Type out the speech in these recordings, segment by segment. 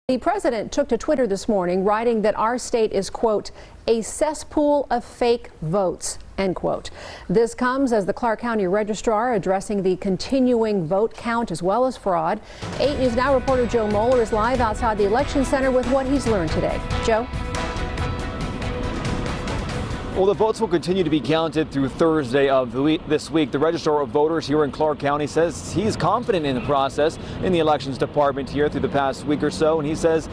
The president took to Twitter this morning, writing that our state is, quote, a cesspool of fake votes, end quote. This comes as the Clark County Registrar addressing the continuing vote count as well as fraud. 8 News Now reporter Joe Moeller is live outside the election center with what he's learned today. Joe? Well, the votes will continue to be counted through Thursday of this week. The Registrar of Voters here in Clark County says he's confident in the process in the elections department here through the past week or so, and he says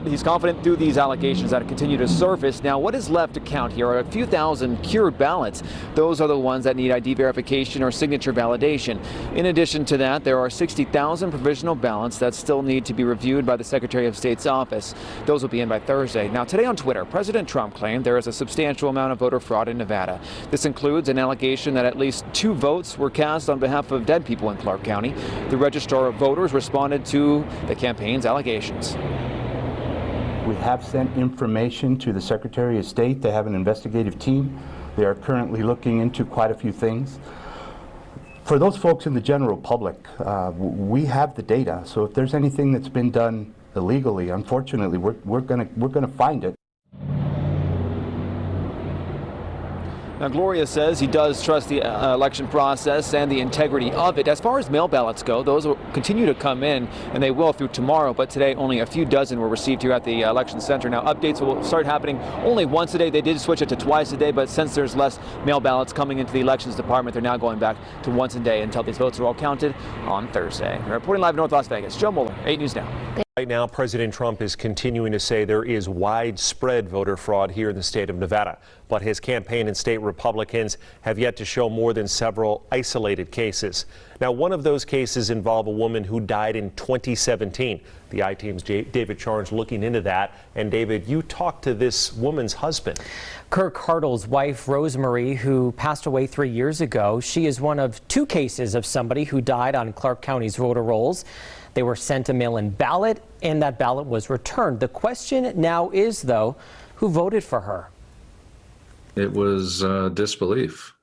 he's confident through these allegations that continue to surface. Now, what is left to count here are a few thousand cured ballots. Those are the ones that need ID verification or signature validation. In addition to that, there are 60,000 provisional ballots that still need to be reviewed by the Secretary of State's office. Those will be in by Thursday. Now, today on Twitter, President Trump claimed there is a substantial amount of voter fraud in Nevada. This includes an allegation that at least 2 votes were cast on behalf of dead people in Clark County. The Registrar of Voters responded to the campaign's allegations. We have sent information to the Secretary of State. They have an investigative team. They are currently looking into quite a few things. For those folks in the general public, we have the data. So if there's anything that's been done illegally, unfortunately, we're gonna find it. Now, Gloria says he does trust the election process and the integrity of it. As far as mail ballots go, those will continue to come in, and they will through tomorrow. But today, only a few dozen were received here at the election center. Now, updates will start happening only once a day. They did switch it to twice a day, but since there's less mail ballots coming into the elections department, they're now going back to once a day until these votes are all counted on Thursday. Reporting live in North Las Vegas, Joe Moeller, 8 News Now. Right now, President Trump is continuing to say there is widespread voter fraud here in the state of Nevada, but his campaign and state Republicans have yet to show more than several isolated cases. Now, one of those cases involved a woman who died in 2017. The I-Team's David Charnes looking into that. And David, you talked to this woman's husband. Kirk Hartle's wife, Rosemary, who passed away 3 years ago. She is one of 2 cases of somebody who died on Clark County's voter rolls. They were sent a mail-in ballot, and that ballot was returned. The question now is, though, who voted for her? It was disbelief.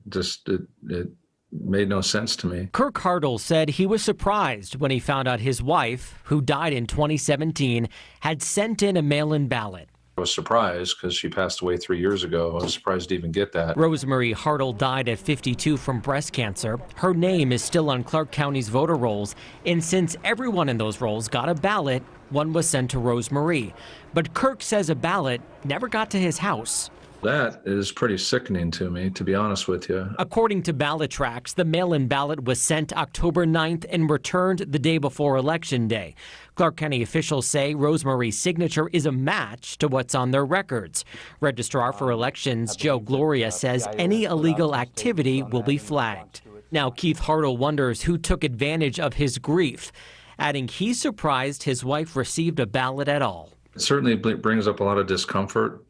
Just it made no sense to me. Kirk Hartle said he was surprised when he found out his wife, who died in 2017, had sent in a mail-in ballot. I was surprised because she passed away 3 years ago. I was surprised to even get that. Rosemary Hartle died at 52 from breast cancer. Her name is still on Clark County's voter rolls, and since everyone in those rolls got a ballot, one was sent to Rosemary. But Kirk says a ballot never got to his house. That is pretty sickening to me, to be honest with you. According to ballot tracks, the mail-in ballot was sent October 9th and returned the day before Election Day. Clark County officials say Rosemary's signature is a match to what's on their records. Registrar for Elections Joe Gloria says any illegal activity will be flagged. Now Keith Hartle wonders who took advantage of his grief, adding he's surprised his wife received a ballot at all. It certainly brings up a lot of discomfort.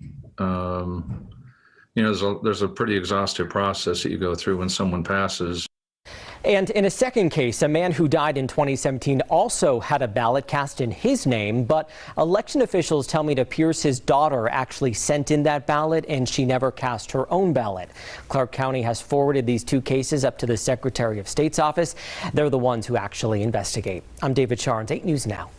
You know, there's a pretty exhaustive process that you go through when someone passes. And in a second case, a man who died in 2017 also had a ballot cast in his name, but election officials tell me it appears his daughter actually sent in that ballot and she never cast her own ballot. Clark County has forwarded these 2 cases up to the Secretary of State's office. They're the ones who actually investigate. I'm David Charnes, 8 News Now.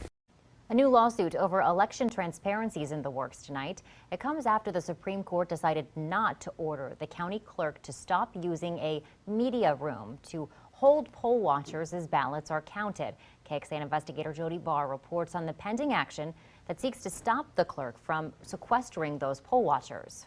A new lawsuit over election transparencies in the works tonight. It comes after the Supreme Court decided not to order the county clerk to stop using a media room to hold poll watchers as ballots are counted. KXAN investigator Jody Barr reports on the pending action that seeks to stop the clerk from sequestering those poll watchers.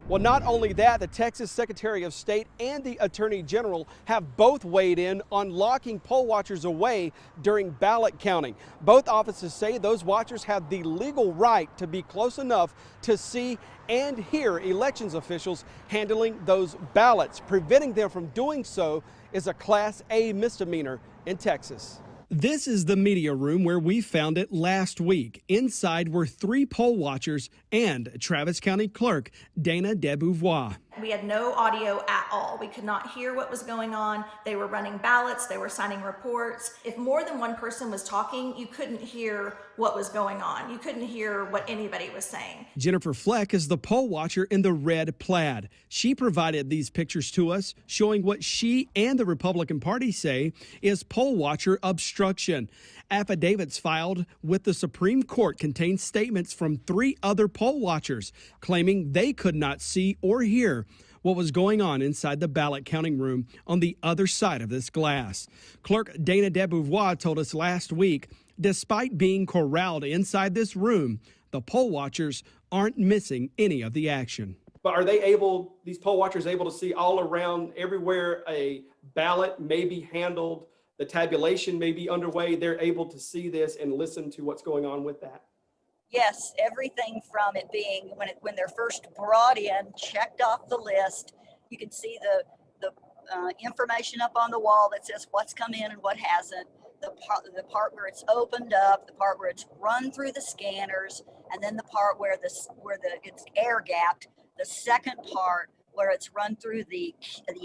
Well, not only that, the Texas Secretary of State and the Attorney General have both weighed in on locking poll watchers away during ballot counting. Both offices say those watchers have the legal right to be close enough to see and hear elections officials handling those ballots. Preventing them from doing so is a Class A misdemeanor in Texas. This is the media room where we found it last week. Inside were 3 poll watchers and Travis County Clerk Dana DeBeauvoir. We had no audio at all. We could not hear what was going on. They were running ballots, they were signing reports. If more than one person was talking, you couldn't hear what was going on. You couldn't hear what anybody was saying. Jennifer Fleck is the poll watcher in the red plaid. She provided these pictures to us showing what she and the Republican Party say is poll watcher obstruction. Affidavits filed with the Supreme Court contain statements from 3 other poll watchers claiming they could not see or hear what was going on inside the ballot counting room on the other side of this glass. Clerk Dana DeBeauvoir told us last week, despite being corralled inside this room, the poll watchers aren't missing any of the action. But are these poll watchers able to see all around everywhere a ballot may be handled, the tabulation may be underway? They're able to see this and listen to what's going on with that? Yes, everything from it being when they're first brought in, checked off the list. You can see the information up on the wall that says what's come in and what hasn't. The part where it's opened up, the part where it's run through the scanners, and then the part where it's air gapped. The second part where it's run through the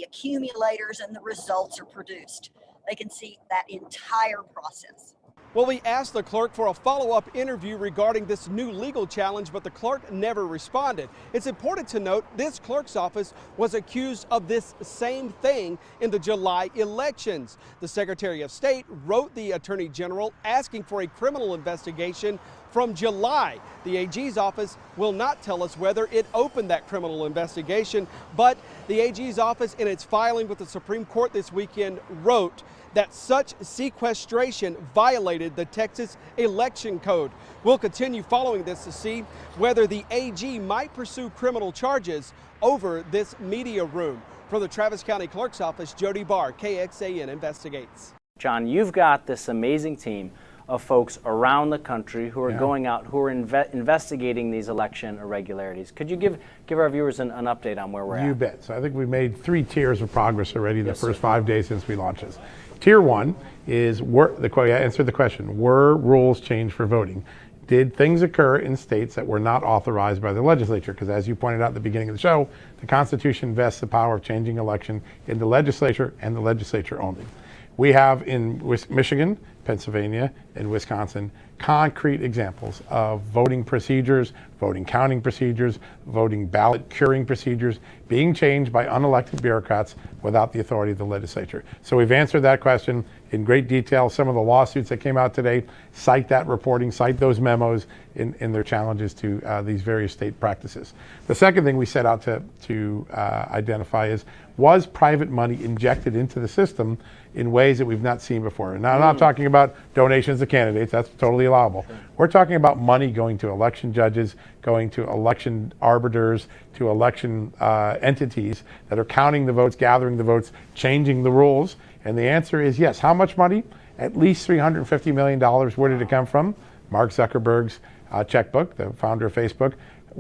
accumulators and the results are produced. They can see that entire process. Well, we asked the clerk for a follow-up interview regarding this new legal challenge, but the clerk never responded. It's important to note this clerk's office was accused of this same thing in the July elections. The Secretary of State wrote the Attorney General asking for a criminal investigation from July. The AG's office will not tell us whether it opened that criminal investigation, but the AG's office in its filing with the Supreme Court this weekend wrote that such sequestration violated the Texas election code. We'll continue following this to see whether the AG might pursue criminal charges over this media room. From the Travis County Clerk's Office, Jody Barr, KXAN Investigates. John, you've got this amazing team of folks around the country who are going out, who are investigating these election irregularities. Could you give our viewers an update on where we're at? You bet. So I think we made 3 tiers of progress already in the first 5 days since we launched this. Tier 1 is, answer the question, were rules changed for voting? Did things occur in states that were not authorized by the legislature? Because as you pointed out at the beginning of the show, the Constitution vests the power of changing election in the legislature and the legislature only. We have in Michigan, Pennsylvania, and Wisconsin concrete examples of voting procedures, voting counting procedures, voting ballot curing procedures being changed by unelected bureaucrats without the authority of the legislature. So we've answered that question in great detail. Some of the lawsuits that came out today cite that reporting, cite those memos in their challenges to these various state practices. The second thing we set out to identify is, was private money injected into the system in ways that we've not seen before? Now, I'm not talking about donations to candidates, that's totally allowable. We're talking about money going to election judges, going to election arbiters, to election entities that are counting the votes, gathering the votes, changing the rules. And the answer is yes. How much money? At least $350 million. Where did it come from? Mark Zuckerberg's checkbook, the founder of Facebook.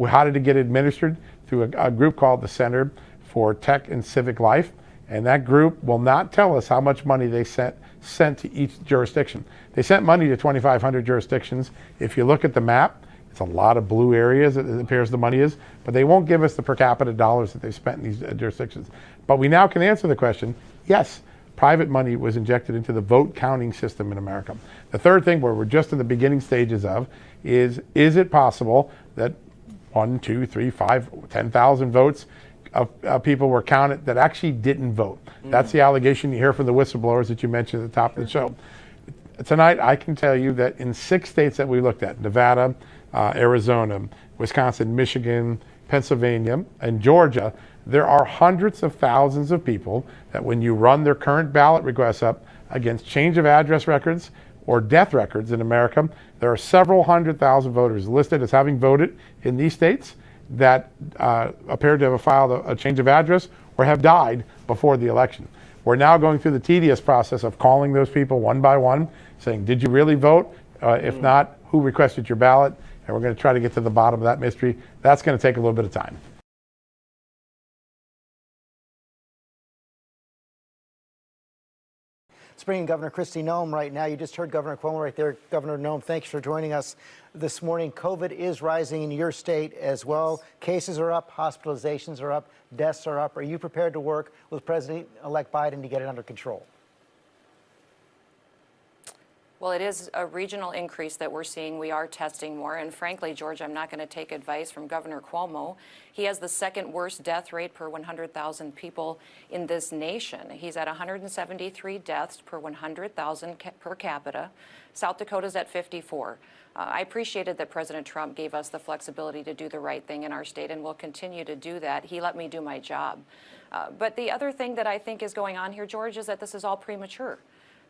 How did it get administered? Through a group called the Center for Tech and Civic Life. And that group will not tell us how much money they sent to each jurisdiction. They sent money to 2,500 jurisdictions. If you look at the map, it's a lot of blue areas, it appears the money is, but they won't give us the per capita dollars that they've spent in these jurisdictions. But we now can answer the question, yes, private money was injected into the vote counting system in America. The third thing, where we're just in the beginning stages of, is it possible that 1, 2, 3, 5, 10,000 votes of people were counted that actually didn't vote? That's the allegation you hear from the whistleblowers that you mentioned at the top of the show. Tonight, I can tell you that in 6 states that we looked at, Nevada, Arizona, Wisconsin, Michigan, Pennsylvania, and Georgia, there are hundreds of thousands of people that when you run their current ballot requests up against change of address records or death records in America, there are several 100,000 voters listed as having voted in these states that appear to have filed a change of address or have died before the election. We're now going through the tedious process of calling those people one by one, saying, did you really vote? If not, who requested your ballot? And we're going to try to get to the bottom of that mystery. That's going to take a little bit of time. Let's bring in Governor Kristi Noem right now. You just heard Governor Cuomo right there. Governor Noem, thanks for joining us this morning. COVID is rising in your state as well. Cases are up, hospitalizations are up, deaths are up. Are you prepared to work with President-elect Biden to get it under control? Well, it is a regional increase that we're seeing. We are testing more. And frankly, George, I'm not going to take advice from Governor Cuomo. He has the second worst death rate per 100,000 people in this nation. He's at 173 deaths per 100,000 per capita. South Dakota's at 54. I appreciated that President Trump gave us the flexibility to do the right thing in our state, and we'll continue to do that. He let me do my job. But the other thing that I think is going on here, George, is that this is all premature.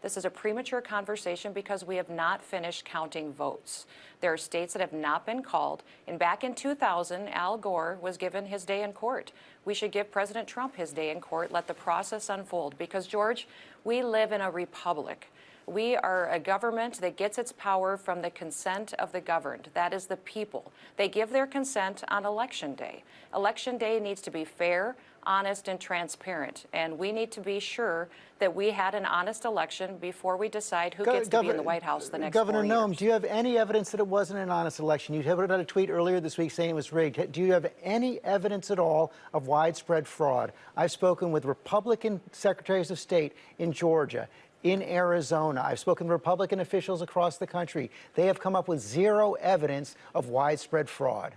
This is a premature conversation because we have not finished counting votes. There are states that have not been called. And back in 2000, Al Gore was given his day in court. We should give President Trump his day in court, let the process unfold. Because, George, we live in a republic. We are a government that gets its power from the consent of the governed. That is the people. They give their consent on Election Day. Election Day needs to be fair, honest, and transparent. And we need to be sure that we had an honest election before we decide who gets to be in the White House the next 4 years. Governor Noem, do you have any evidence that it wasn't an honest election? You put out a tweet earlier this week saying it was rigged. Do you have any evidence at all of widespread fraud? I've spoken with Republican secretaries of state in Georgia, in Arizona. I've spoken to Republican officials across the country. They have come up with zero evidence of widespread fraud.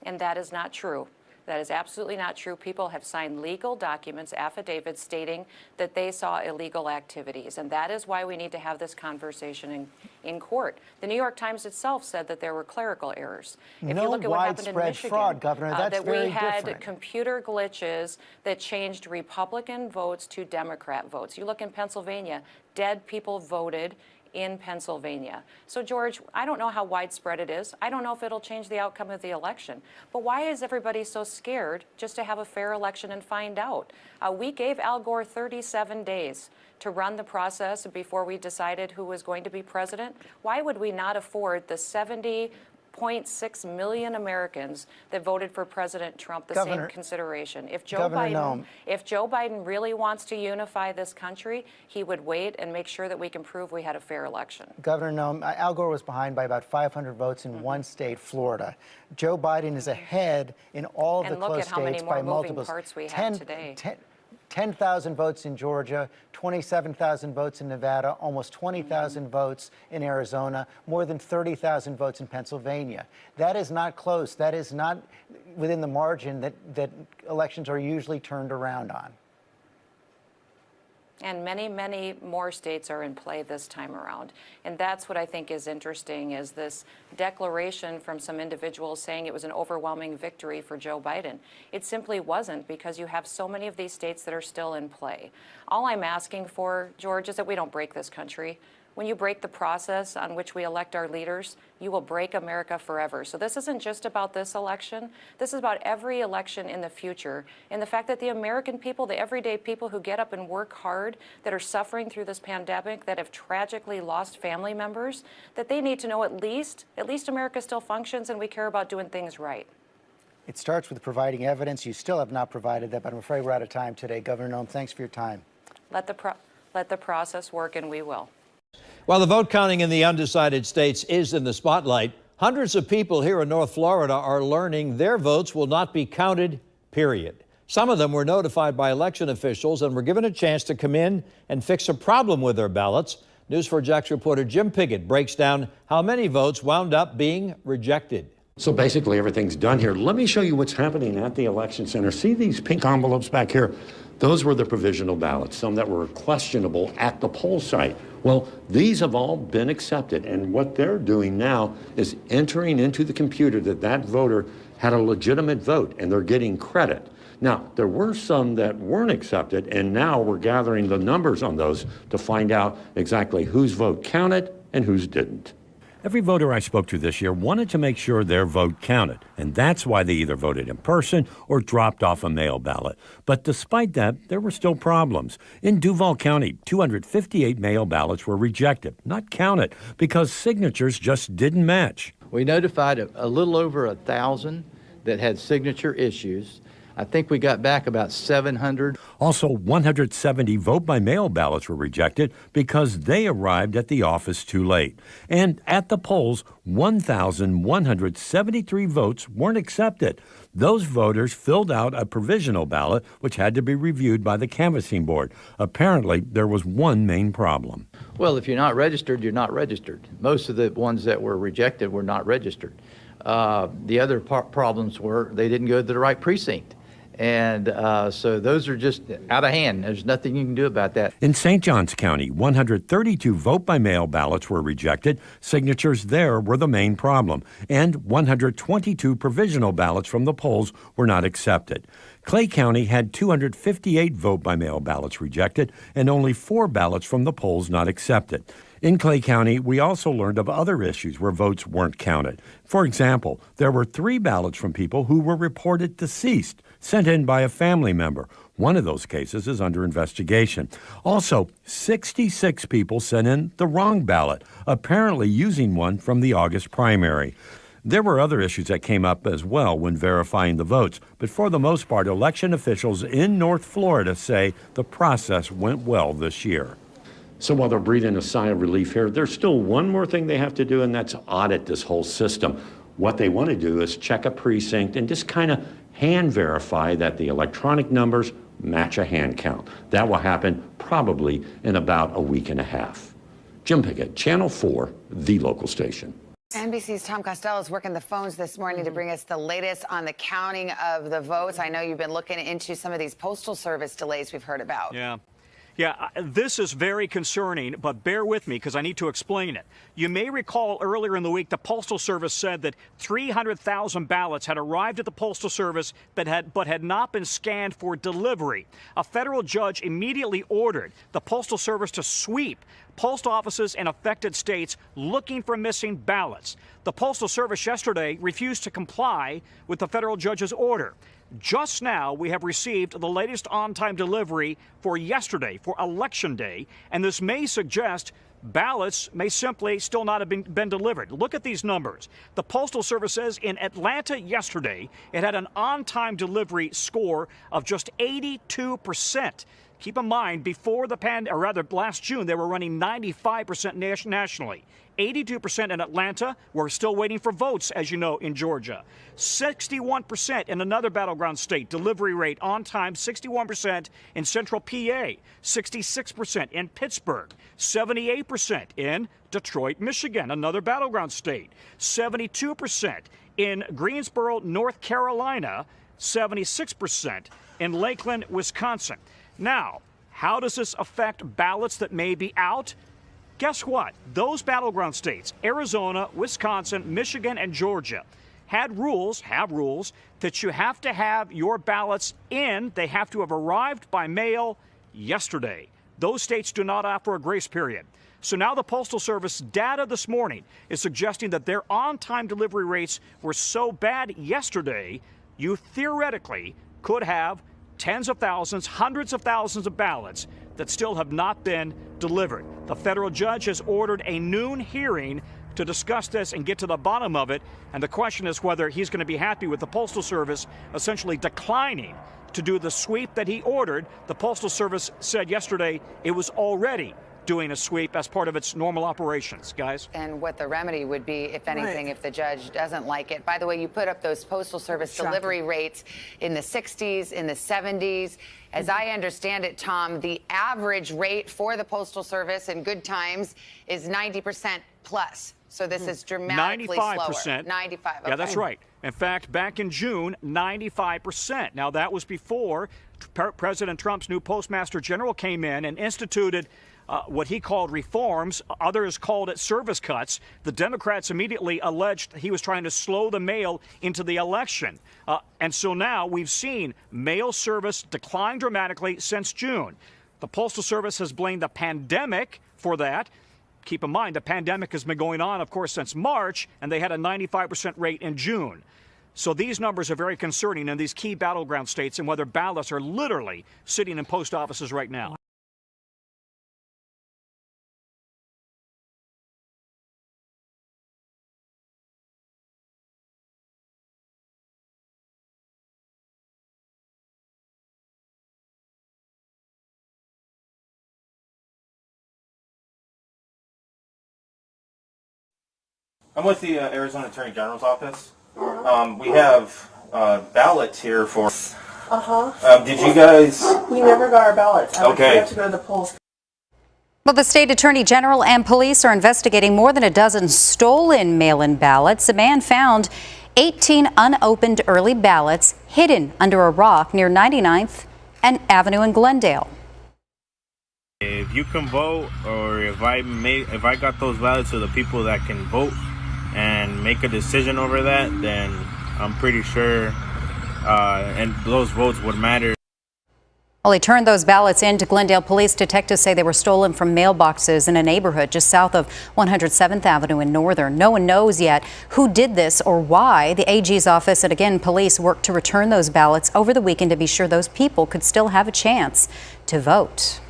And that is not true. That is absolutely not true. People have signed legal documents, affidavits stating that they saw illegal activities. And that is why we need to have this conversation in court. The New York Times itself said that there were clerical errors. If you look at what happened in Michigan, fraud, Governor, that's that we had computer glitches that changed Republican votes to Democrat votes. You look in Pennsylvania, dead people voted in Pennsylvania. So, George, I don't know how widespread it is. I don't know if it'll change the outcome of the election. But why is everybody so scared just to have a fair election and find out? We gave Al Gore 37 days to run the process before we decided who was going to be president. Why would we not afford the 70.6 million Americans that voted for President Trump the same consideration? If Joe Biden really wants to unify this country, he would wait and make sure that we can prove we had a fair election. Governor Noem, Al Gore was behind by about 500 votes in one state, Florida. Joe Biden is ahead in all of the close states by multiples. Parts we have today. 10,000 votes in Georgia, 27,000 votes in Nevada, almost 20,000 votes in Arizona, more than 30,000 votes in Pennsylvania. That is not close. That is not within the margin that elections are usually turned around on. And many, many more states are in play this time around. And that's what I think is interesting, is this declaration from some individuals saying it was an overwhelming victory for Joe Biden. It simply wasn't, because you have so many of these states that are still in play. All I'm asking for, George, is that we don't break this country. When you break the process on which we elect our leaders, you will break America forever. So this isn't just about this election. This is about every election in the future. And the fact that the American people, the everyday people who get up and work hard, that are suffering through this pandemic, that have tragically lost family members, that they need to know at least America still functions and we care about doing things right. It starts with providing evidence. You still have not provided that, but I'm afraid we're out of time today. Governor Noem, thanks for your time. Let the process work, and we will. While the vote counting in the undecided states is in the spotlight, hundreds of people here in North Florida are learning their votes will not be counted, period. Some of them were notified by election officials and were given a chance to come in and fix a problem with their ballots. News4JAX reporter Jim Piggott breaks down how many votes wound up being rejected. So basically everything's done here. Let me show you what's happening at the election center. See these pink envelopes back here? Those were the provisional ballots, some that were questionable at the poll site. Well, these have all been accepted, and what they're doing now is entering into the computer that voter had a legitimate vote, and they're getting credit. Now, there were some that weren't accepted, and now we're gathering the numbers on those to find out exactly whose vote counted and whose didn't. Every voter I spoke to this year wanted to make sure their vote counted, and that's why they either voted in person or dropped off a mail ballot. But despite that, there were still problems. In Duval County, 258 mail ballots were rejected, not counted, because signatures just didn't match. We notified a little over 1,000 that had signature issues. I think we got back about 700. Also, 170 vote-by-mail ballots were rejected because they arrived at the office too late. And at the polls, 1,173 votes weren't accepted. Those voters filled out a provisional ballot, which had to be reviewed by the canvassing board. Apparently, there was one main problem. Well, if you're not registered, you're not registered. Most of the ones that were rejected were not registered. The other problems were they didn't go to the right precinct. And so those are just out of hand. There's nothing you can do about that. In St. Johns County, 132 vote-by-mail ballots were rejected. Signatures there were the main problem. And 122 provisional ballots from the polls were not accepted. Clay County had 258 vote-by-mail ballots rejected and only 4 ballots from the polls not accepted. In Clay County, we also learned of other issues where votes weren't counted. For example, there were 3 ballots from people who were reported deceased, sent in by a family member. One of those cases is under investigation. Also, 66 people sent in the wrong ballot, apparently using one from the August primary. There were other issues that came up as well when verifying the votes, but for the most part, election officials in North Florida say the process went well this year. So while they're breathing a sigh of relief here, there's still one more thing they have to do, and that's audit this whole system. What they want to do is check a precinct and just kind of hand verify that the electronic numbers match a hand count. That will happen probably in about a week and a half. Jim Pickett, Channel 4, the local station. NBC's Tom Costello is working the phones this morning to bring us the latest on the counting of the votes. I know you've been looking into some of these Postal Service delays we've heard about. Yeah, this is very concerning, but bear with me because I need to explain it. You may recall earlier in the week, the Postal Service said that 300,000 ballots had arrived at the Postal Service but had not been scanned for delivery. A federal judge immediately ordered the Postal Service to sweep post offices in affected states looking for missing ballots. The Postal Service yesterday refused to comply with the federal judge's order. Just now, we have received the latest on-time delivery for yesterday, for Election Day, and this may suggest ballots may simply still not have been delivered. Look at these numbers. The Postal Service says in Atlanta yesterday, it had an on-time delivery score of just 82%. Keep in mind, before the last June, they were running 95% nationally. 82% in Atlanta. We're still waiting for votes, as you know, in Georgia. 61% in another battleground state. Delivery rate on time, 61% in central PA. 66% in Pittsburgh. 78% in Detroit, Michigan, another battleground state. 72% in Greensboro, North Carolina. 76% in Lakeland, Wisconsin. Now, how does this affect ballots that may be out? Guess what? Those battleground states, Arizona, Wisconsin, Michigan, and Georgia, have rules that you have to have your ballots in. They have to have arrived by mail yesterday. Those states do not offer a grace period. So now the Postal Service data this morning is suggesting that their on-time delivery rates were so bad yesterday, you theoretically could have tens of thousands, hundreds of thousands of ballots that still have not been delivered. The federal judge has ordered a noon hearing to discuss this and get to the bottom of it. And the question is whether he's going to be happy with the Postal Service essentially declining to do the sweep that he ordered. The Postal Service said yesterday it was already doing a sweep as part of its normal operations, guys. And what the remedy would be, if anything, if the judge doesn't like it. By the way, you put up those Postal Service delivery rates in the 60s, in the 70s. As I understand it, Tom, the average rate for the Postal Service in good times is 90% plus. So this is dramatically 95%. slower. 95. Okay. Yeah, that's right. In fact, back in June, 95%. Now, that was before President Trump's new Postmaster General came in and instituted what he called reforms. Others called it service cuts. The Democrats immediately alleged he was trying to slow the mail into the election. And so now we've seen mail service decline dramatically since June. The Postal Service has blamed the pandemic for that. Keep in mind, the pandemic has been going on, of course, since March, and they had a 95% rate in June. So these numbers are very concerning in these key battleground states and whether ballots are literally sitting in post offices right now. I'm with the Arizona Attorney General's office. We have ballots here for. Did you guys? We never got our ballots. Okay. We have to go to the polls. Well, the state attorney general and police are investigating more than a dozen stolen mail-in ballots. A man found 18 unopened early ballots hidden under a rock near 99th and Avenue in Glendale. If you can vote, or if I got those ballots to the people that can vote and make a decision over that, then I'm pretty sure and those votes would matter. Well, he turned those ballots in to Glendale. Police detectives say they were stolen from mailboxes in a neighborhood just south of 107th Avenue in Northern. No one knows yet who did this or why. The AG's office and again, police worked to return those ballots over the weekend to be sure those people could still have a chance to vote.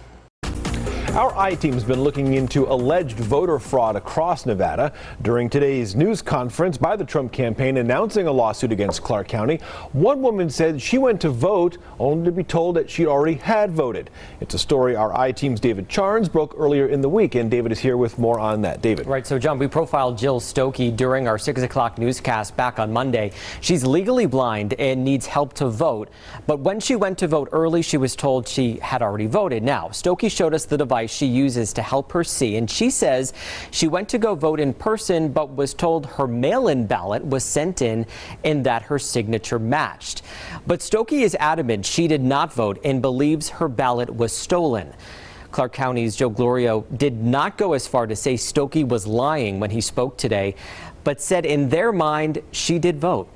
Our I-Team's been looking into alleged voter fraud across Nevada. During today's news conference by the Trump campaign announcing a lawsuit against Clark County, one woman said she went to vote only to be told that she already had voted. It's a story our I-Team's David Charnes broke earlier in the week, and David is here with more on that. David. Right, so John, we profiled Jill Stokey during our 6 o'clock newscast back on Monday. She's legally blind and needs help to vote, but when she went to vote early, she was told she had already voted. Now, Stokey showed us the device she uses to help her see, and she says she went to go vote in person but was told her mail-in ballot was sent in and that her signature matched. But Stokey is adamant she did not vote and believes her ballot was stolen. Clark County's Joe Glorio did not go as far to say Stokey was lying when he spoke today, but said in their mind she did vote.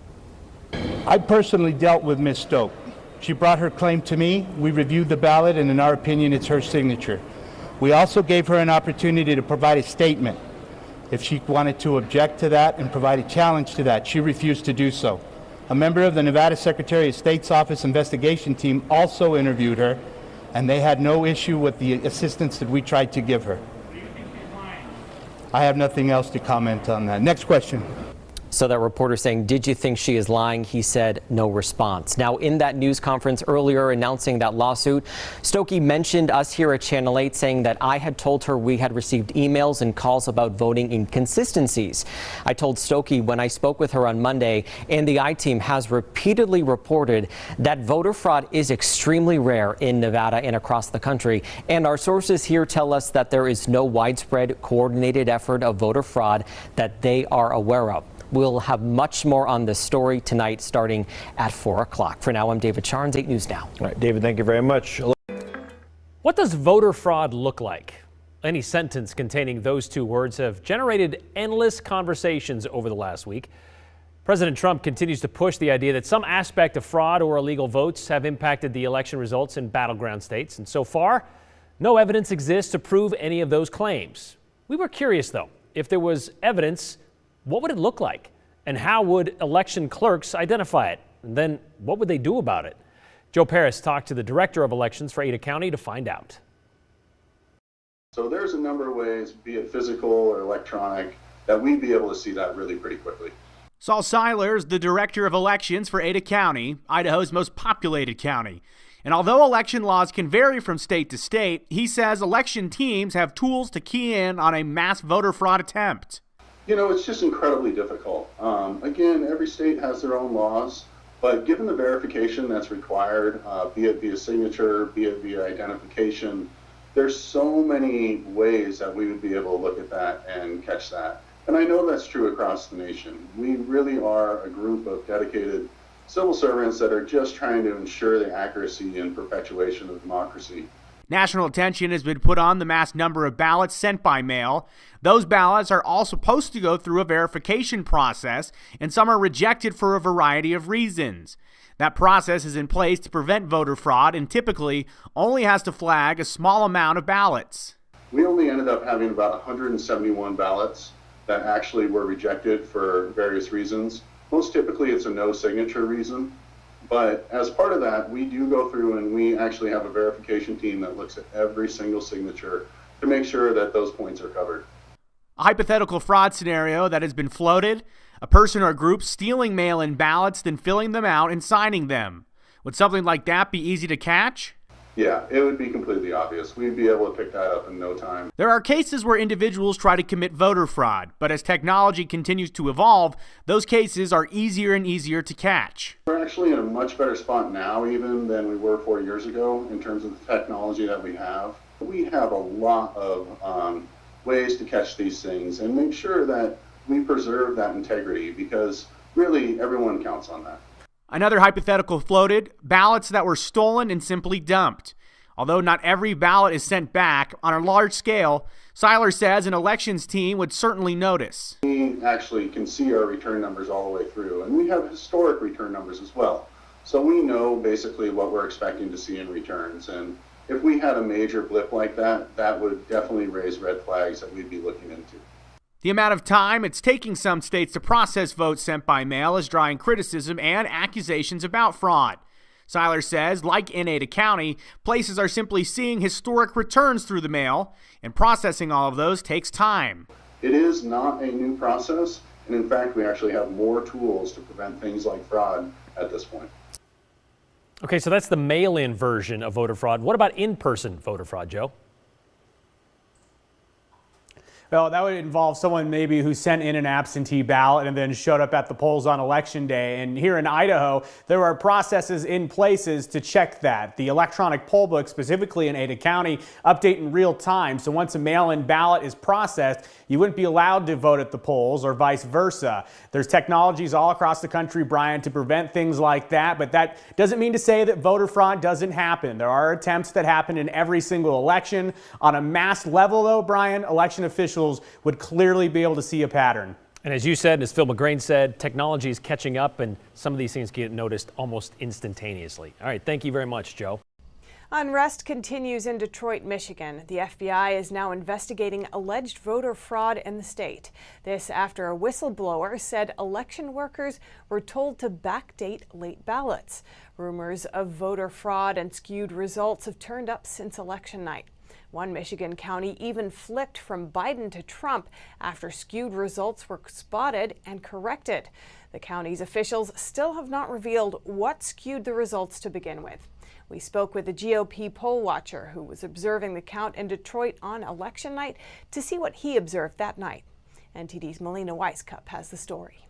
I personally dealt with Ms. Stoke. She brought her claim to me. We reviewed the ballot, and in our opinion, it's her signature. We also gave her an opportunity to provide a statement if she wanted to object to that and provide a challenge to that. She refused to do so. A member of the Nevada Secretary of State's office investigation team also interviewed her, and they had no issue with the assistance that we tried to give her. I have nothing else to comment on that. Next question. So that reporter saying, did you think she is lying? He said no response. Now, in that news conference earlier announcing that lawsuit, Stokey mentioned us here at Channel 8 saying that I had told her we had received emails and calls about voting inconsistencies. I told Stokey when I spoke with her on Monday, and the I-Team has repeatedly reported that voter fraud is extremely rare in Nevada and across the country. And our sources here tell us that there is no widespread coordinated effort of voter fraud that they are aware of. We'll have much more on this story tonight starting at 4 o'clock. For now, I'm David Charnes, 8 News Now. All right, David, thank you very much. What does voter fraud look like? Any sentence containing those two words have generated endless conversations over the last week. President Trump continues to push the idea that some aspect of fraud or illegal votes have impacted the election results in battleground states. And so far, no evidence exists to prove any of those claims. We were curious, though, if there was evidence, what would it look like? And how would election clerks identify it? And then what would they do about it? Joe Paris talked to the director of elections for Ada County to find out. So there's a number of ways, be it physical or electronic, that we'd be able to see that really pretty quickly. Saul Seiler is the director of elections for Ada County, Idaho's most populated county. And although election laws can vary from state to state, he says election teams have tools to key in on a mass voter fraud attempt. You know, it's just incredibly difficult. Again, every state has their own laws, but given the verification that's required, be it via signature, be it via identification, there's so many ways that we would be able to look at that and catch that. And I know that's true across the nation. We really are a group of dedicated civil servants that are just trying to ensure the accuracy and perpetuation of democracy. National attention has been put on the mass number of ballots sent by mail. Those ballots are all supposed to go through a verification process, and some are rejected for a variety of reasons. That process is in place to prevent voter fraud and typically only has to flag a small amount of ballots. We only ended up having about 171 ballots that actually were rejected for various reasons. Most typically it's a no signature reason. But as part of that, we do go through and we actually have a verification team that looks at every single signature to make sure that those points are covered. A hypothetical fraud scenario that has been floated: a person or group stealing mail-in ballots, then filling them out and signing them. Would something like that be easy to catch? Yeah, it would be completely obvious. We'd be able to pick that up in no time. There are cases where individuals try to commit voter fraud, but as technology continues to evolve, those cases are easier and easier to catch. We're actually in a much better spot now even than we were 4 years ago in terms of the technology that we have. We have a lot of ways to catch these things and make sure that we preserve that integrity, because really everyone counts on that. Another hypothetical floated: ballots that were stolen and simply dumped. Although not every ballot is sent back on a large scale, Seiler says an elections team would certainly notice. We actually can see our return numbers all the way through, and we have historic return numbers as well. So we know basically what we're expecting to see in returns, and if we had a major blip like that, that would definitely raise red flags that we'd be looking into. The amount of time it's taking some states to process votes sent by mail is drawing criticism and accusations about fraud. Seiler says, like in Ada County, places are simply seeing historic returns through the mail, and processing all of those takes time. It is not a new process, and in fact, we actually have more tools to prevent things like fraud at this point. Okay, so that's the mail-in version of voter fraud. What about in-person voter fraud, Joe? Well, that would involve someone maybe who sent in an absentee ballot and then showed up at the polls on election day. And here in Idaho, there are processes in places to check that. The electronic poll book, specifically in Ada County, update in real time. So once a mail-in ballot is processed, you wouldn't be allowed to vote at the polls or vice versa. There's technologies all across the country, Brian, to prevent things like that. But that doesn't mean to say that voter fraud doesn't happen. There are attempts that happen in every single election. On a mass level, though, Brian, election officials would clearly be able to see a pattern. And as you said, and as Phil McGrain said, technology is catching up, and some of these things get noticed almost instantaneously. All right, thank you very much, Joe. Unrest continues in Detroit, Michigan. The FBI is now investigating alleged voter fraud in the state. This after a whistleblower said election workers were told to backdate late ballots. Rumors of voter fraud and skewed results have turned up since election night. One Michigan county even flipped from Biden to Trump after skewed results were spotted and corrected. The county's officials still have not revealed what skewed the results to begin with. We spoke with a GOP poll watcher who was observing the count in Detroit on election night to see what he observed that night. NTD's Melina Weiskup has the story.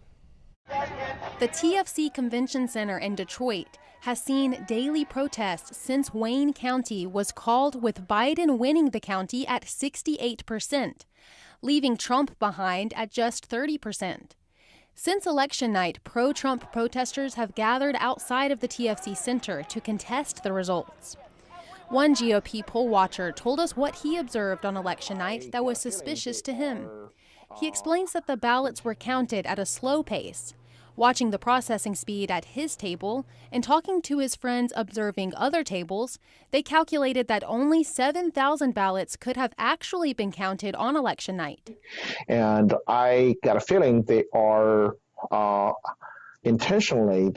The TFC Convention Center in Detroit has seen daily protests since Wayne County was called, with Biden winning the county at 68%, leaving Trump behind at just 30%. Since election night, pro-Trump protesters have gathered outside of the TFC Center to contest the results. One GOP poll watcher told us what he observed on election night that was suspicious to him. He explains that the ballots were counted at a slow pace. Watching the processing speed at his table and talking to his friends observing other tables, they calculated that only 7,000 ballots could have actually been counted on election night. And I got a feeling they were intentionally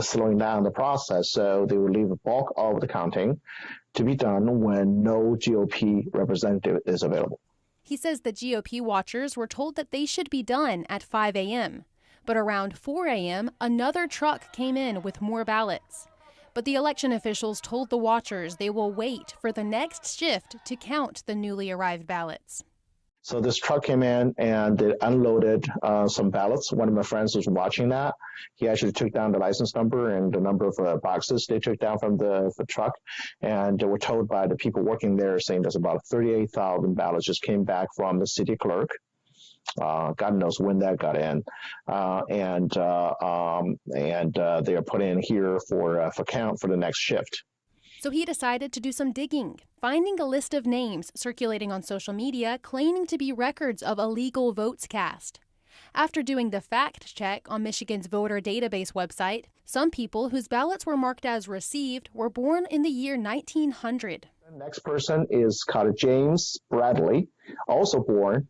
slowing down the process, so they would leave the bulk of the counting to be done when no GOP representative is available. He says the GOP watchers were told that they should be done at 5 a.m., but around 4 a.m., another truck came in with more ballots. But the election officials told the watchers they will wait for the next shift to count the newly arrived ballots. So this truck came in and it unloaded some ballots. One of my friends was watching that. He actually took down the license number and the number of boxes they took down from the truck. And they were told by the people working there, saying there's about 38,000 ballots just came back from the city clerk. God knows when that got in, and they are put in here for count for the next shift. So he decided to do some digging, finding a list of names circulating on social media claiming to be records of illegal votes cast. After doing the fact check on Michigan's voter database website, some people whose ballots were marked as received were born in the year 1900. The next person is Carter James Bradley, also born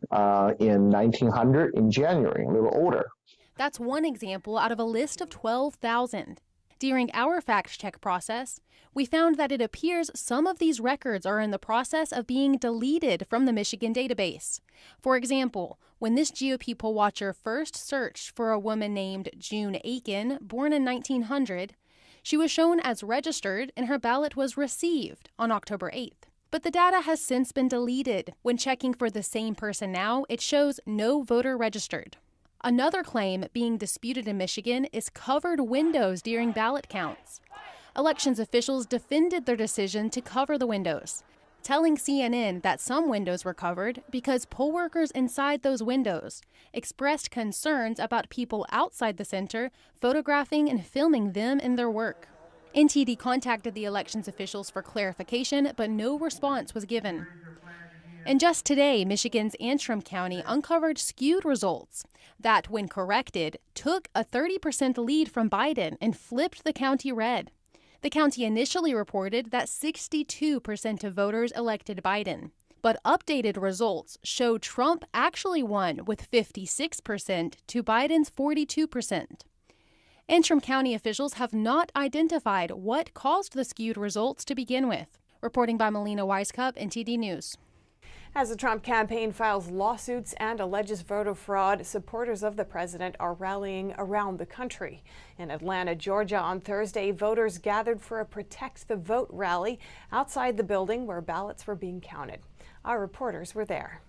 in 1900 in January, a little older. That's one example out of a list of 12,000. During our fact-check process, we found that it appears some of these records are in the process of being deleted from the Michigan database. For example, when this GOP poll watcher first searched for a woman named June Aiken, born in 1900, She was shown as registered and her ballot was received on October 8th. But the data has since been deleted. When checking for the same person now, it shows no voter registered. Another claim being disputed in Michigan is covered windows during ballot counts. Elections officials defended their decision to cover the windows, telling CNN that some windows were covered because poll workers inside those windows expressed concerns about people outside the center photographing and filming them in their work. NTD contacted the elections officials for clarification, but no response was given. And just today, Michigan's Antrim County uncovered skewed results that, when corrected, took a 30% lead from Biden and flipped the county red. The county initially reported that 62% of voters elected Biden, but updated results show Trump actually won with 56% to Biden's 42%. Antrim County officials have not identified what caused the skewed results to begin with. Reporting by Melina Weiskup, NTD News. As the Trump campaign files lawsuits and alleges voter fraud, supporters of the president are rallying around the country. In Atlanta, Georgia, on Thursday, voters gathered for a Protect the Vote rally outside the building where ballots were being counted. Our reporters were there.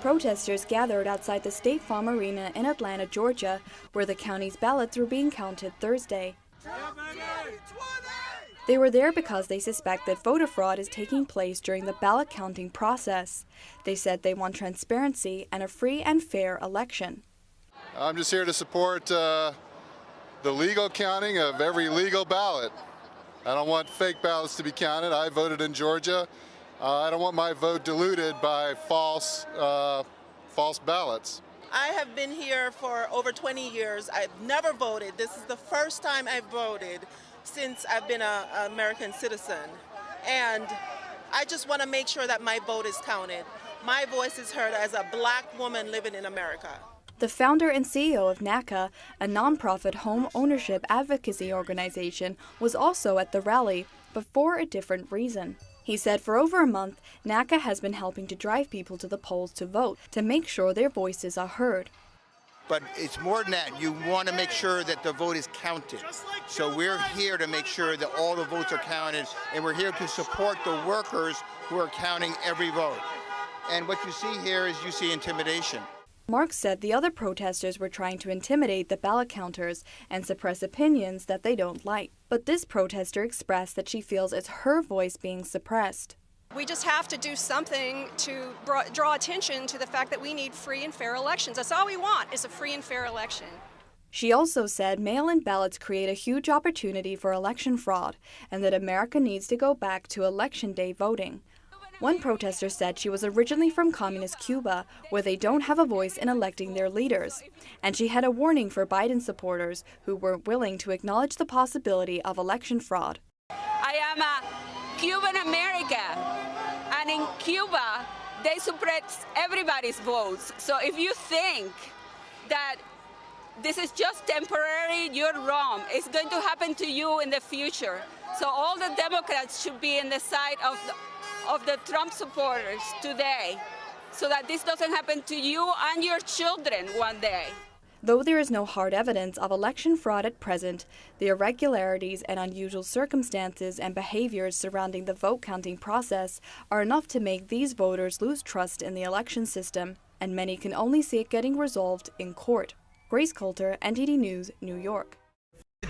Protesters gathered outside the State Farm Arena in Atlanta, Georgia, where the county's ballots were being counted Thursday. They were there because they suspect that voter fraud is taking place during the ballot counting process. They said they want transparency and a free and fair election. I'm just here to support the legal counting of every legal ballot. I don't want fake ballots to be counted. I voted in Georgia. I don't want my vote diluted by false ballots. I have been here for over 20 years. I've never voted. This is the first time I've voted since I've been an American citizen. And I just want to make sure that my vote is counted. My voice is heard as a black woman living in America. The founder and CEO of NACA, a nonprofit home ownership advocacy organization, was also at the rally, but for a different reason. He said for over a month, NACA has been helping to drive people to the polls to vote, to make sure their voices are heard. But it's more than that. You want to make sure that the vote is counted. So we're here to make sure that all the votes are counted, and we're here to support the workers who are counting every vote. And what you see here is you see intimidation. Marks said the other protesters were trying to intimidate the ballot counters and suppress opinions that they don't like. But this protester expressed that she feels it's her voice being suppressed. We just have to do something to draw attention to the fact that we need free and fair elections. That's all we want, is a free and fair election. She also said mail-in ballots create a huge opportunity for election fraud and that America needs to go back to Election Day voting. One protester said she was originally from communist Cuba, where they don't have a voice in electing their leaders. And she had a warning for Biden supporters who weren't willing to acknowledge the possibility of election fraud. I am a Cuban American, and in Cuba, they suppress everybody's votes. So if you think that this is just temporary, you're wrong. It's going to happen to you in the future. So all the Democrats should be in the side of the Trump supporters today, so that this doesn't happen to you and your children one day. Though there is no hard evidence of election fraud at present, the irregularities and unusual circumstances and behaviors surrounding the vote counting process are enough to make these voters lose trust in the election system, and many can only see it getting resolved in court. Grace Coulter, NTD News, New York.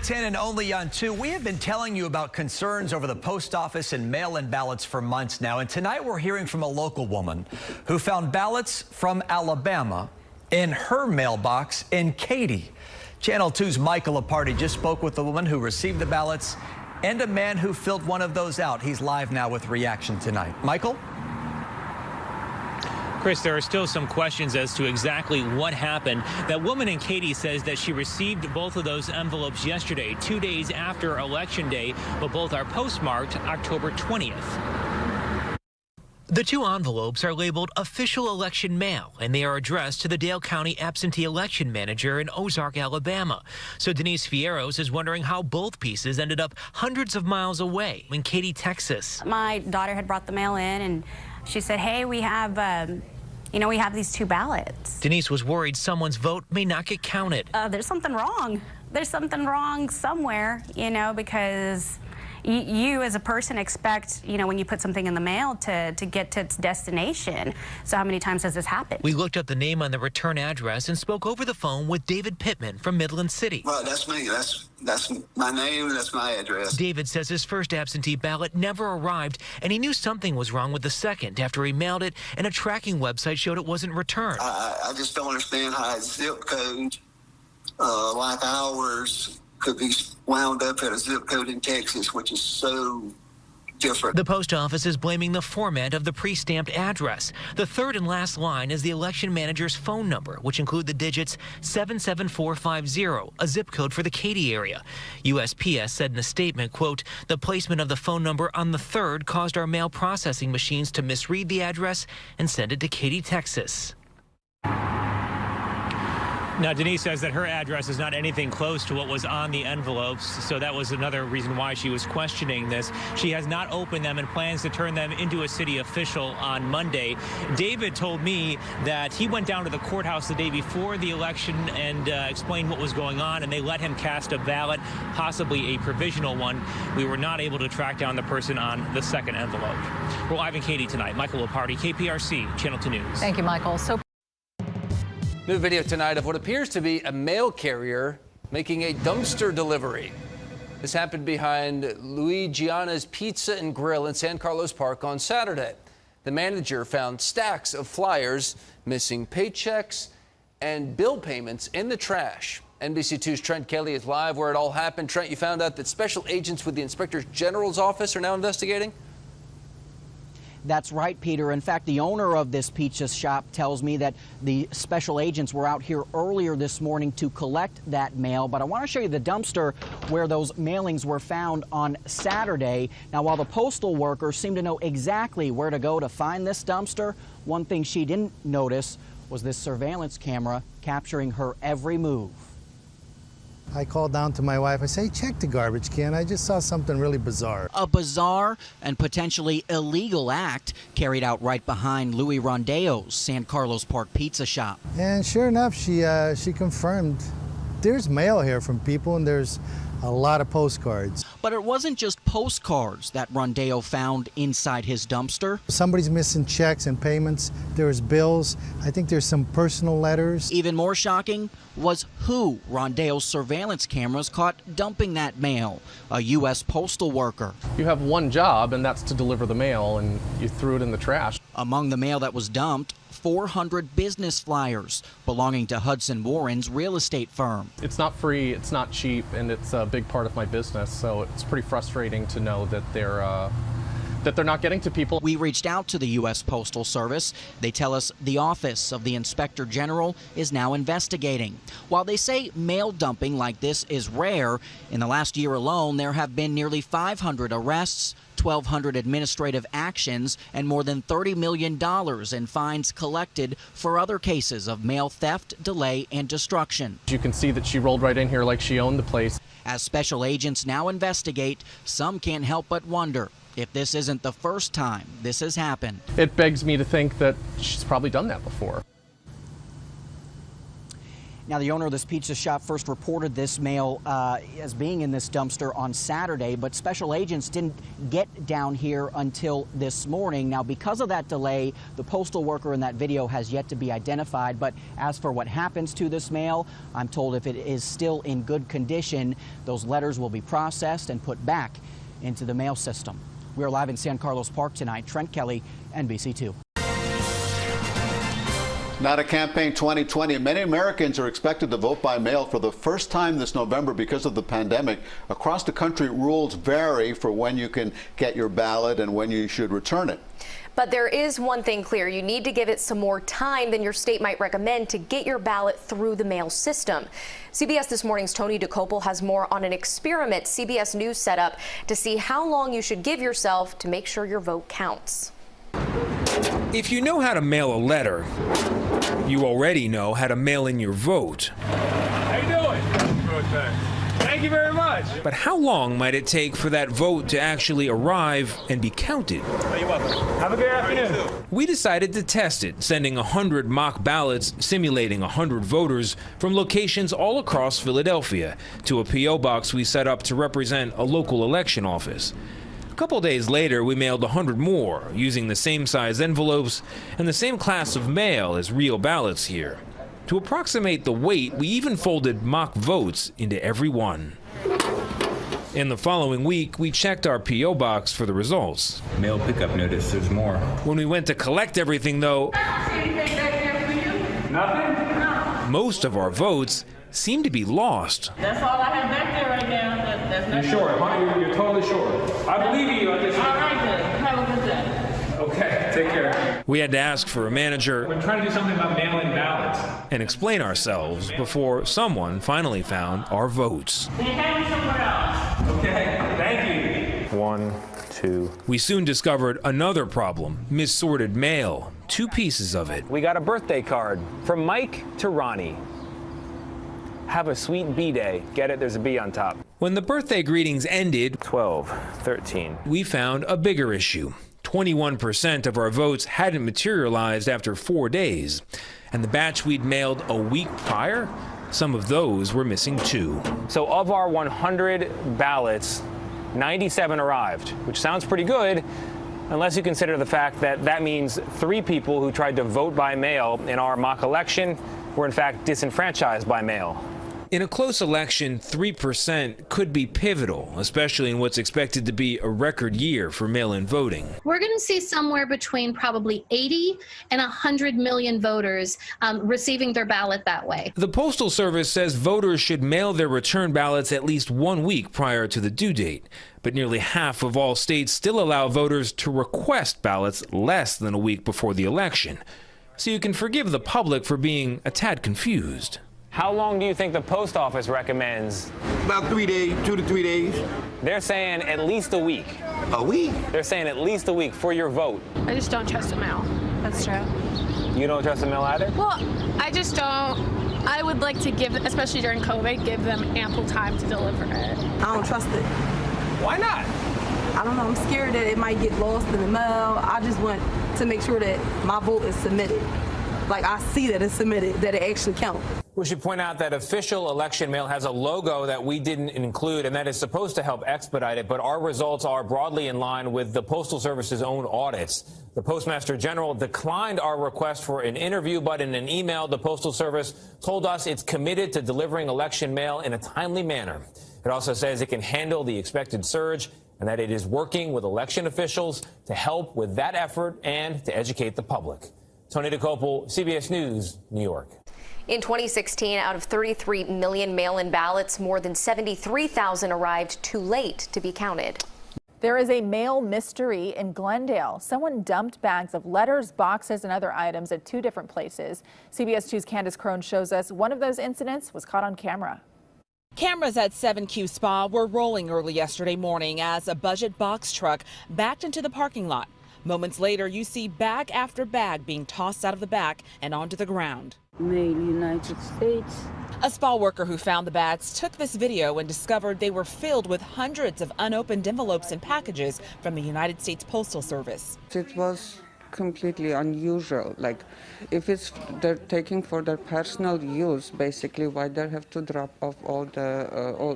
10 and only on 2. We have been telling you about concerns over the post office and mail-in ballots for months now, and tonight we're hearing from a local woman who found ballots from Alabama in her mailbox in Katy. Channel 2's Michael Aparti just spoke with the woman who received the ballots and a man who filled one of those out. He's live now with reaction tonight. Michael? Chris, there are still some questions as to exactly what happened. That woman in Katy says that she received both of those envelopes yesterday, 2 days after Election Day, but both are postmarked October 20th. The two envelopes are labeled official election mail, and they are addressed to the Dale County absentee election manager in Ozark, Alabama. So Denise Fierros is wondering how both pieces ended up hundreds of miles away in Katy, Texas. My daughter had brought the mail in, and she said, hey, we have these two ballots. Denise was worried someone's vote may not get counted. There's something wrong. there's something wrong somewhere, you know, because you as a person expect, you know, when you put something in the mail to get to its destination. So how many times has this happened? We looked up the name on the return address and spoke over the phone with David Pittman from Midland City. Well, that's me. That's my name. That's my address. David says his first absentee ballot never arrived, and he knew something was wrong with the second after he mailed it and a tracking website showed it wasn't returned. I just don't understand how a zip code like ours could be wound up at a zip code in Texas, which is so different. The post office is blaming the format of the pre-stamped address. The third and last line is the election manager's phone number, which include the digits 77450, a zip code for the Katy area. USPS said in a statement, quote, the placement of the phone number on the third caused our mail processing machines to misread the address and send it to Katy, Texas. Now, Denise says that her address is not anything close to what was on the envelopes, so that was another reason why she was questioning this. She has not opened them and plans to turn them into a city official on Monday. David told me that he went down to the courthouse the day before the election and explained what was going on, and they let him cast a ballot, possibly a provisional one. We were not able to track down the person on the second envelope. We're live in Katy tonight. Michael Lopardi, KPRC, Channel 2 News. Thank you, Michael. So new video tonight of what appears to be a mail carrier making a dumpster delivery. This happened behind Guyana's Pizza and Grill in San Carlos Park on Saturday. The manager found stacks of flyers, missing paychecks, and bill payments in the trash. NBC2's Trent Kelly is live where it all happened. Trent, you found out that special agents with the Inspector General's office are now investigating? That's right, Peter. In fact, the owner of this pizza shop tells me that the special agents were out here earlier this morning to collect that mail. But I want to show you the dumpster where those mailings were found on Saturday. Now, while the postal workers seem to know exactly where to go to find this dumpster, one thing she didn't notice was this surveillance camera capturing her every move. I called down to my wife. I say, check the garbage can. I just saw something really bizarre. A bizarre and potentially illegal act carried out right behind Louis Rondeau's San Carlos Park pizza shop. And sure enough, she confirmed there's mail here from people, and there's a lot of postcards. But it wasn't just postcards that Rondeo found inside his dumpster. Somebody's missing checks and payments. There's bills. I think there's some personal letters. Even more shocking was who Rondeo's surveillance cameras caught dumping that mail, a U.S. postal worker. You have one job, and that's to deliver the mail, and you threw it in the trash. Among the mail that was dumped, 400 business flyers belonging to Hudson Warren's real estate firm. It's not free, it's not cheap, and it's a big part of my business, so it's pretty frustrating to know that they're not getting to people. We reached out to the U.S. Postal Service. They tell us the Office of the Inspector General is now investigating. While they say mail dumping like this is rare, in the last year alone there have been nearly 500 arrests, 1,200 administrative actions, and more than $30 million in fines collected for other cases of mail theft, delay, and destruction. You can see that she rolled right in here like she owned the place. As special agents now investigate, some can't help but wonder if this isn't the first time this has happened. It begs me to think that she's probably done that before. Now, the owner of this pizza shop first reported this mail as being in this dumpster on Saturday, but special agents didn't get down here until this morning. Now, because of that delay, the postal worker in that video has yet to be identified. But as for what happens to this mail, I'm told if it is still in good condition, those letters will be processed and put back into the mail system. We're live in San Carlos Park tonight. Trent Kelly, NBC2. Not a campaign 2020. Many Americans are expected to vote by mail for the first time this November because of the pandemic. Across the country, rules vary for when you can get your ballot and when you should return it. But there is one thing clear. You need to give it some more time than your state might recommend to get your ballot through the mail system. CBS This Morning's Tony DeCopel has more on an experiment CBS News set up to see how long you should give yourself to make sure your vote counts. If you know how to mail a letter, you already know how to mail in your vote. How you doing? Good, thanks. Thank you very much. But how long might it take for that vote to actually arrive and be counted? You're welcome. Have a good afternoon. We decided to test it, sending 100 mock ballots simulating 100 voters from locations all across Philadelphia to a P.O. box we set up to represent a local election office. A couple days later, we mailed 100 more using the same size envelopes and the same class of mail as real ballots here. To approximate the weight, we even folded mock votes into every one. In the following week, we checked our P.O. box for the results. Mail pickup notice, there's more. When we went to collect everything, though, nothing? Most of our votes seemed to be lost. That's all I have back there right now. That's nothing. You're sure, huh? You're totally sure. I believe you. All right, then. Have a good day. Okay, take care. We had to ask for a manager. We're trying to do something about mail-in ballots. And explain ourselves before someone finally found our votes. They have them somewhere else. Okay, thank you. 1, 2. We soon discovered another problem, missorted mail. 2 pieces of it. We got a birthday card from Mike to Ronnie. Have a sweet B-day. Get it? There's a B on top. When the birthday greetings ended, 12, 13. We found a bigger issue. 21% of our votes hadn't materialized after 4 days. And the batch we'd mailed a week prior, some of those were missing too. So of our 100 ballots, 97 arrived, which sounds pretty good, unless you consider the fact that that means 3 people who tried to vote by mail in our mock election were in fact disenfranchised by mail. In a close election, 3% could be pivotal, especially in what's expected to be a record year for mail-in voting. We're going to see somewhere between probably 80 and 100 million voters receiving their ballot that way. The Postal Service says voters should mail their return ballots at least 1 week prior to the due date. But nearly half of all states still allow voters to request ballots less than a week before the election. So you can forgive the public for being a tad confused. How long do you think the post office recommends? About 3 days, 2 to 3 days. They're saying at least a week. A week? They're saying at least a week for your vote. I just don't trust the mail. That's true. You don't trust the mail either? Well, I just don't. I would like to give, especially during COVID, give them ample time to deliver it. I don't trust it. Why not? I don't know. I'm scared that it might get lost in the mail. I just want to make sure that my vote is submitted. Like, I see that it's submitted, that it actually counts. We should point out that official election mail has a logo that we didn't include, and that is supposed to help expedite it, but our results are broadly in line with the Postal Service's own audits. The Postmaster General declined our request for an interview, but in an email, the Postal Service told us it's committed to delivering election mail in a timely manner. It also says it can handle the expected surge and that it is working with election officials to help with that effort and to educate the public. Tony DeCopel, CBS News, New York. In 2016, out of 33 million mail-in ballots, more than 73,000 arrived too late to be counted. There is a mail mystery in Glendale. Someone dumped bags of letters, boxes, and other items at 2 different places. CBS 2's Candace Crone shows us one of those incidents was caught on camera. Cameras at 7Q Spa were rolling early yesterday morning as a budget box truck backed into the parking lot. Moments later, you see bag after bag being tossed out of the back and onto the ground. Mail, United States. A spa worker who found the bags took this video and discovered they were filled with hundreds of unopened envelopes and packages from the United States Postal Service. It was completely unusual. Like, if they're taking for their personal use, basically, why they have to drop off all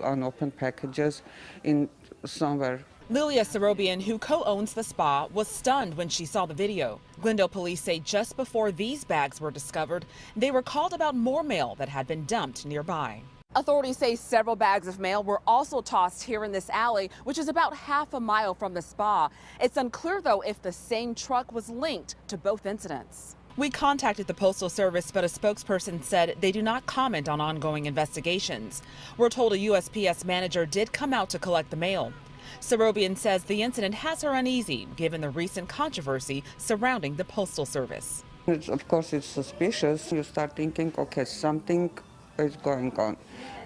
unopened packages in somewhere. Lilia Serobian, who co-owns the spa, was stunned when she saw the video. Glendale police say just before these bags were discovered, they were called about more mail that had been dumped nearby. Authorities say several bags of mail were also tossed here in this alley, which is about half a mile from the spa. It's unclear, though, if the same truck was linked to both incidents. We contacted the Postal Service, but a spokesperson said they do not comment on ongoing investigations. We're told a USPS manager did come out to collect the mail. Serobian says the incident has her uneasy, given the recent controversy surrounding the Postal Service. Of course, it's suspicious. You start thinking, okay, something is going on,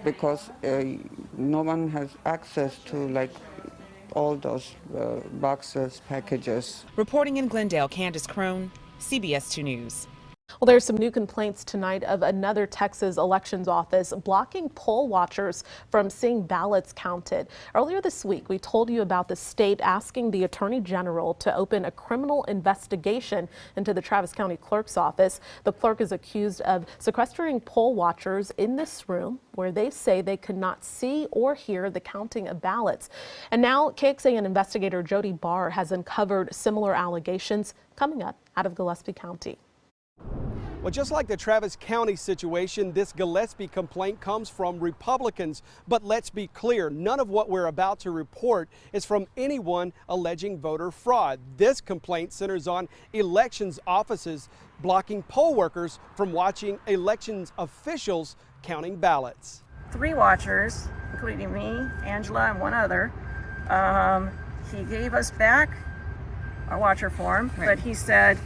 because no one has access to, all those boxes, packages. Reporting in Glendale, Candace Crone, CBS 2 News. Well, there's some new complaints tonight of another Texas elections office blocking poll watchers from seeing ballots counted. Earlier this week, we told you about the state asking the Attorney General to open a criminal investigation into the Travis County Clerk's office. The clerk is accused of sequestering poll watchers in this room where they say they could not see or hear the counting of ballots. And now KXAN investigator Jody Barr has uncovered similar allegations coming up out of Gillespie County. Well, just like the Travis County situation, this Gillespie complaint comes from Republicans. But let's be clear, none of what we're about to report is from anyone alleging voter fraud. This complaint centers on elections offices blocking poll workers from watching elections officials counting ballots. 3 watchers, including me, Angela, and one other, he gave us back our watcher form, but he said,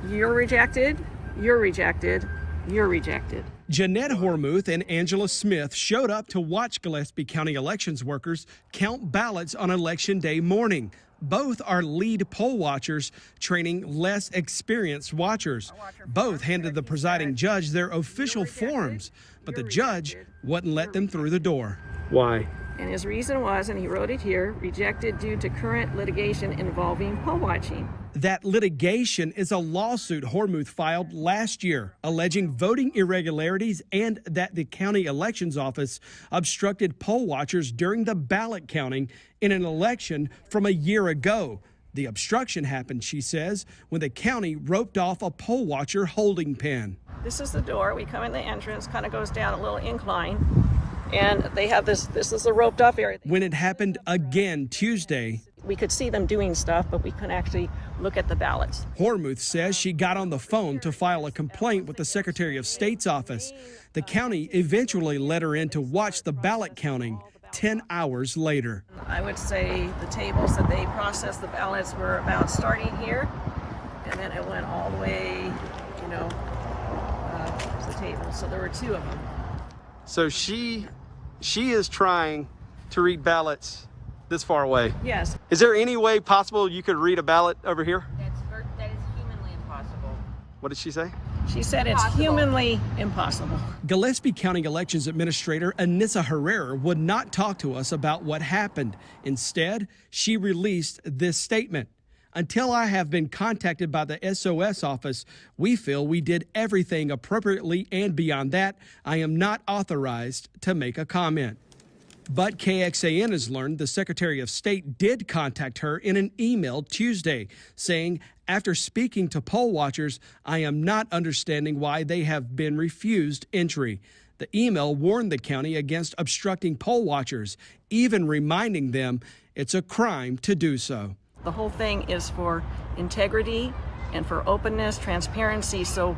"You're rejected. You're rejected. You're rejected." Jeanette Hormuth and Angela Smith showed up to watch Gillespie County elections workers count ballots on Election Day morning. Both are lead poll watchers training less experienced watchers. Both handed the presiding judge their official forms, but the judge wouldn't let them through the door. Why? And his reason was, and he wrote it here, rejected due to current litigation involving poll watching. That litigation is a lawsuit Hormuth filed last year alleging voting irregularities and that the county elections office obstructed poll watchers during the ballot counting in an election from a year ago. The obstruction happened, she says, when the county roped off a poll watcher holding pen. This is the door. We come in the entrance, kind of goes down a little incline, and they have this is the roped off area. When it happened again Tuesday, we could see them doing stuff, but we couldn't actually look at the ballots. Hormuth says she got on the phone to file a complaint with the Secretary of State's office. The county eventually let her in to watch the ballot counting 10 hours later. I would say the tables that they processed the ballots were about starting here, and then it went all the way, to the table. So there were 2 of them. So she is trying to read ballots this far away. Yes. Is there any way possible you could read a ballot over here? That is humanly impossible. What did she say? She said it's humanly impossible. Gillespie County Elections Administrator Anissa Herrera would not talk to us about what happened. Instead, she released this statement. Until I have been contacted by the SOS office, we feel we did everything appropriately, and beyond that, I am not authorized to make a comment. But KXAN has learned the Secretary of State did contact her in an email Tuesday, saying, after speaking to poll watchers, I am not understanding why they have been refused entry. The email warned the county against obstructing poll watchers, even reminding them it's a crime to do so. The whole thing is for integrity and for openness, transparency. So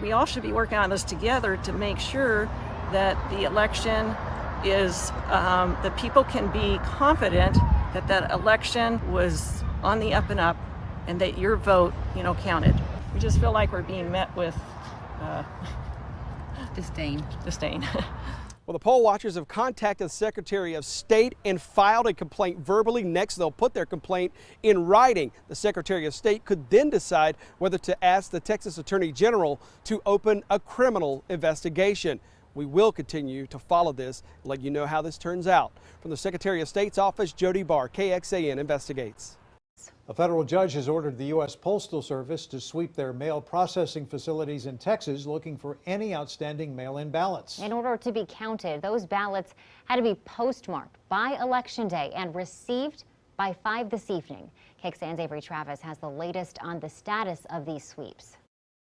we all should be working on this together to make sure that the election is that people can be confident that that election was on the up and up and that your vote, counted. We just feel like we're being met with disdain. Well, the poll watchers have contacted the Secretary of State and filed a complaint verbally. Next, they'll put their complaint in writing. The Secretary of State could then decide whether to ask the Texas Attorney General to open a criminal investigation. We will continue to follow this and let you know how this turns out. From the Secretary of State's office, Jody Barr, KXAN Investigates. A federal judge has ordered the U.S. Postal Service to sweep their mail processing facilities in Texas looking for any outstanding mail-in ballots. In order to be counted, those ballots had to be postmarked by Election Day and received by 5 this evening. KXAN's Avery Travis has the latest on the status of these sweeps.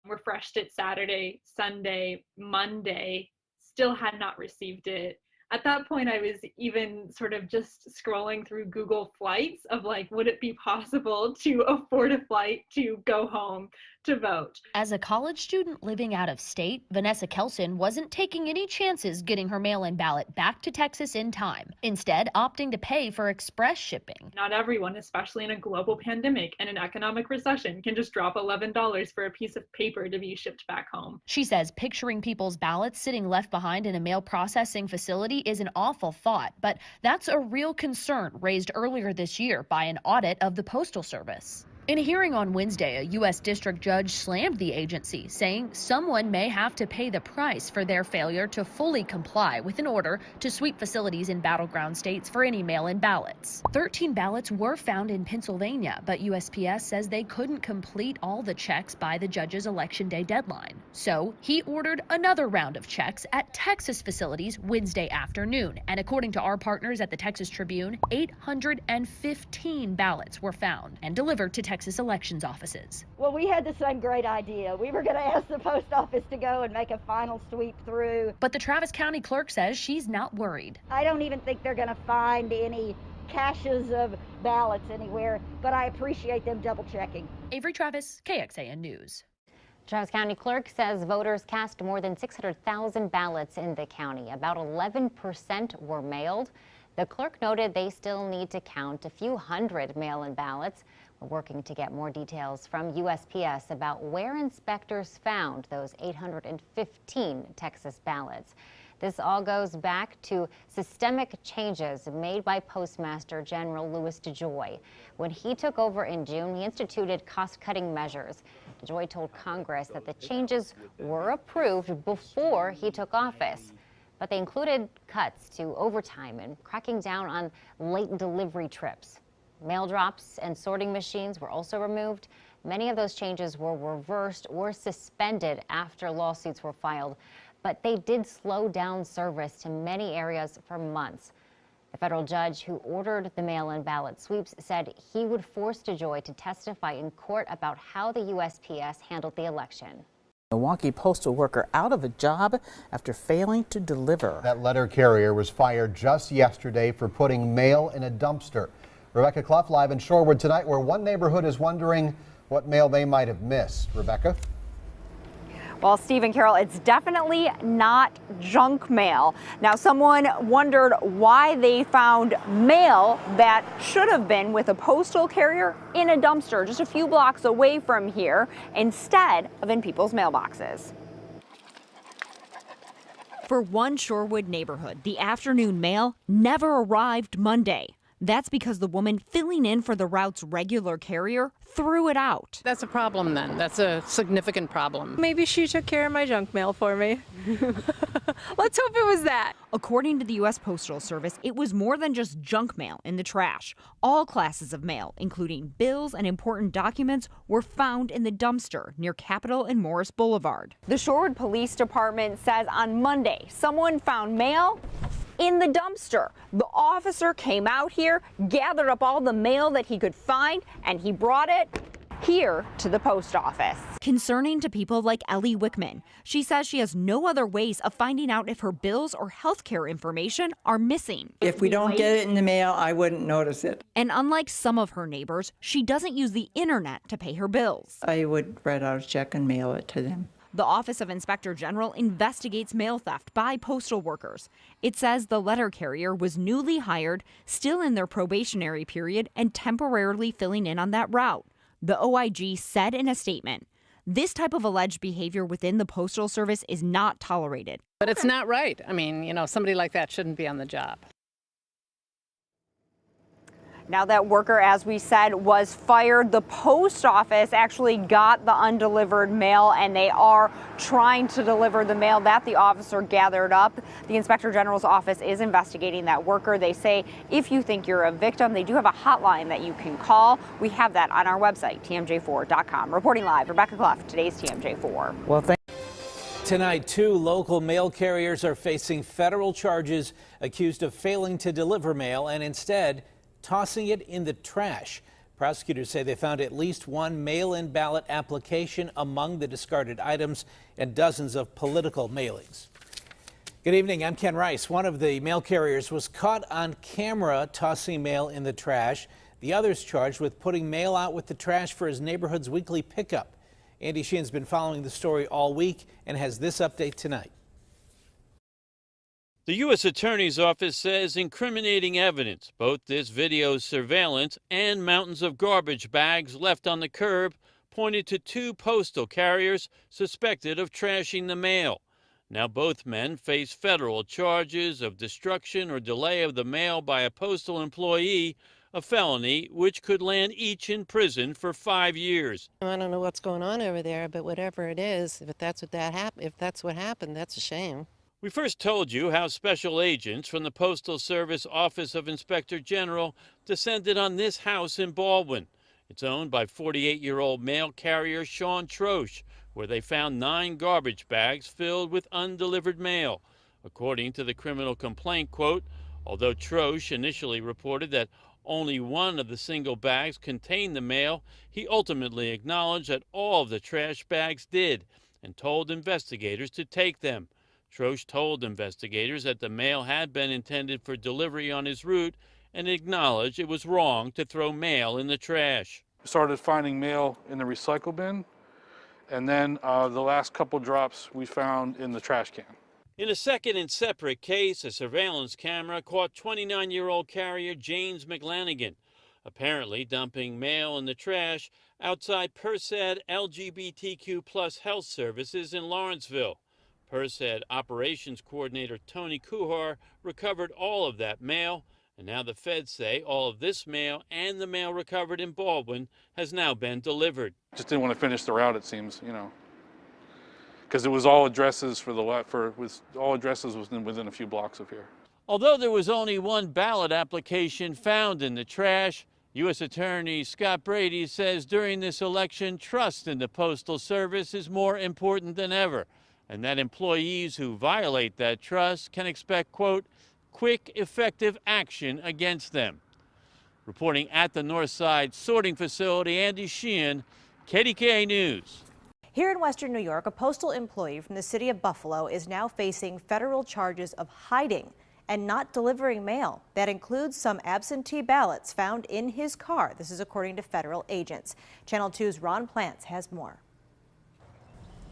Refreshed it Saturday, Sunday, Monday, still had not received it. At that point, I was even sort of just scrolling through Google Flights of like, would it be possible to afford a flight to go home to vote? As a college student living out of state, Vanessa Kelson wasn't taking any chances getting her mail-in ballot back to Texas in time, instead opting to pay for express shipping. Not everyone, especially in a global pandemic and an economic recession, can just drop $11 for a piece of paper to be shipped back home. She says picturing people's ballots sitting left behind in a mail processing facility is an awful thought, but that's a real concern raised earlier this year by an audit of the Postal Service. In a hearing on Wednesday, a U.S. district judge slammed the agency, saying someone may have to pay the price for their failure to fully comply with an order to sweep facilities in battleground states for any mail-in ballots. 13 ballots were found in Pennsylvania, but USPS says they couldn't complete all the checks by the judge's Election Day deadline. So he ordered another round of checks at Texas facilities Wednesday afternoon. And according to our partners at the Texas Tribune, 815 ballots were found and delivered to Texas elections offices. Well, we had the same great idea. We were going to ask the post office to go and make a final sweep through. But the Travis County clerk says she's not worried. I don't even think they're going to find any caches of ballots anywhere, but I appreciate them double checking. Avery Travis, KXAN News. Travis County clerk says voters cast more than 600,000 ballots in the county. About 11% were mailed. The clerk noted they still need to count a few hundred mail-in ballots. We're working to get more details from USPS about where inspectors found those 815 Texas ballots. This all goes back to systemic changes made by Postmaster General Louis DeJoy. When he took over in June, he instituted cost-cutting measures. DeJoy told Congress that the changes were approved before he took office. But they included cuts to overtime and cracking down on late delivery trips. Mail drops and sorting machines were also removed. Many of those changes were reversed or suspended after lawsuits were filed, but they did slow down service to many areas for months. The federal judge who ordered the mail-in ballot sweeps said he would force DeJoy to testify in court about how the USPS handled the election. Milwaukee postal worker out of a job after failing to deliver. That letter carrier was fired just yesterday for putting mail in a dumpster. Rebecca Clough live in Shorewood tonight, where one neighborhood is wondering what mail they might have missed. Rebecca? Well, Steve and Carol, it's definitely not junk mail. Now, someone wondered why they found mail that should have been with a postal carrier in a dumpster just a few blocks away from here instead of in people's mailboxes. For one Shorewood neighborhood, the afternoon mail never arrived Monday. That's because the woman filling in for the route's regular carrier threw it out. That's a problem then. That's a significant problem. Maybe she took care of my junk mail for me. Let's hope it was that. According to the U.S. Postal Service, it was more than just junk mail in the trash. All classes of mail, including bills and important documents, were found in the dumpster near Capitol and Morris Boulevard. The Shorewood Police Department says on Monday, someone found mail in the dumpster. The officer came out here, gathered up all the mail that he could find, and he brought it here to the post office. Concerning to people like Ellie Wickman. She says she has no other ways of finding out if her bills or health care information are missing. If we don't get it in the mail, I wouldn't notice it. And unlike some of her neighbors, she doesn't use the internet to pay her bills. I would write out a check and mail it to them. The Office of Inspector General investigates mail theft by postal workers. It says the letter carrier was newly hired, still in their probationary period, and temporarily filling in on that route. The OIG said in a statement, "This type of alleged behavior within the Postal Service is not tolerated." But it's not right. I mean, you know, somebody like that shouldn't be on the job. Now that worker, as we said, was fired. The post office actually got the undelivered mail, and they are trying to deliver the mail that the officer gathered up. The Inspector General's office is investigating that worker. They say if you think you're a victim, they do have a hotline that you can call. We have that on our website, tmj4.com. Reporting live, Rebecca Clough, today's TMJ4. Well, thank Tonight, 2 local mail carriers are facing federal charges accused of failing to deliver mail and instead tossing it in the trash. Prosecutors say they found at least one mail-in ballot application among the discarded items and dozens of political mailings. Good evening, I'm Ken Rice. One of the mail carriers was caught on camera tossing mail in the trash. The other's charged with putting mail out with the trash for his neighborhood's weekly pickup. Andy Sheehan's been following the story all week and has this update tonight. The U.S. Attorney's Office says incriminating evidence, both this video surveillance and mountains of garbage bags left on the curb, pointed to 2 postal carriers suspected of trashing the mail. Now both men face federal charges of destruction or delay of the mail by a postal employee a felony which could land each in prison for 5 years. I don't know what's going on over there, but whatever it is, if that's what happened, that's a shame. We first told you how special agents from the Postal Service Office of Inspector General descended on this house in Baldwin. It's owned by 48-year-old mail carrier Sean Troche, where they found 9 garbage bags filled with undelivered mail. According to the criminal complaint, quote, although Troche initially reported that only one of the single bags contained the mail, he ultimately acknowledged that all of the trash bags did and told investigators to take them. Troche told investigators that the mail had been intended for delivery on his route and acknowledged it was wrong to throw mail in the trash. We started finding mail in the recycle bin, and then the last couple drops we found in the trash can. In a second and separate case, a surveillance camera caught 29-year-old carrier James McLanigan, apparently dumping mail in the trash outside PERSED LGBTQ+ health services in Lawrenceville. PERSED operations coordinator Tony Kuhar recovered all of that mail, and now the feds say all of this mail and the mail recovered in Baldwin has now been delivered. Just didn't want to finish the route, it seems, because it was all addresses all addresses within a few blocks of here. Although there was only one ballot application found in the trash, U.S. Attorney Scott Brady says during this election, trust in the Postal Service is more important than ever, and that employees who violate that trust can expect, quote, quick, effective action against them. Reporting at the Northside Sorting Facility, Andy Sheehan, KDKA News. Here in Western New York, a postal employee from the city of Buffalo is now facing federal charges of hiding and not delivering mail. That includes some absentee ballots found in his car. This is according to federal agents. Channel 2's Ron Plants has more.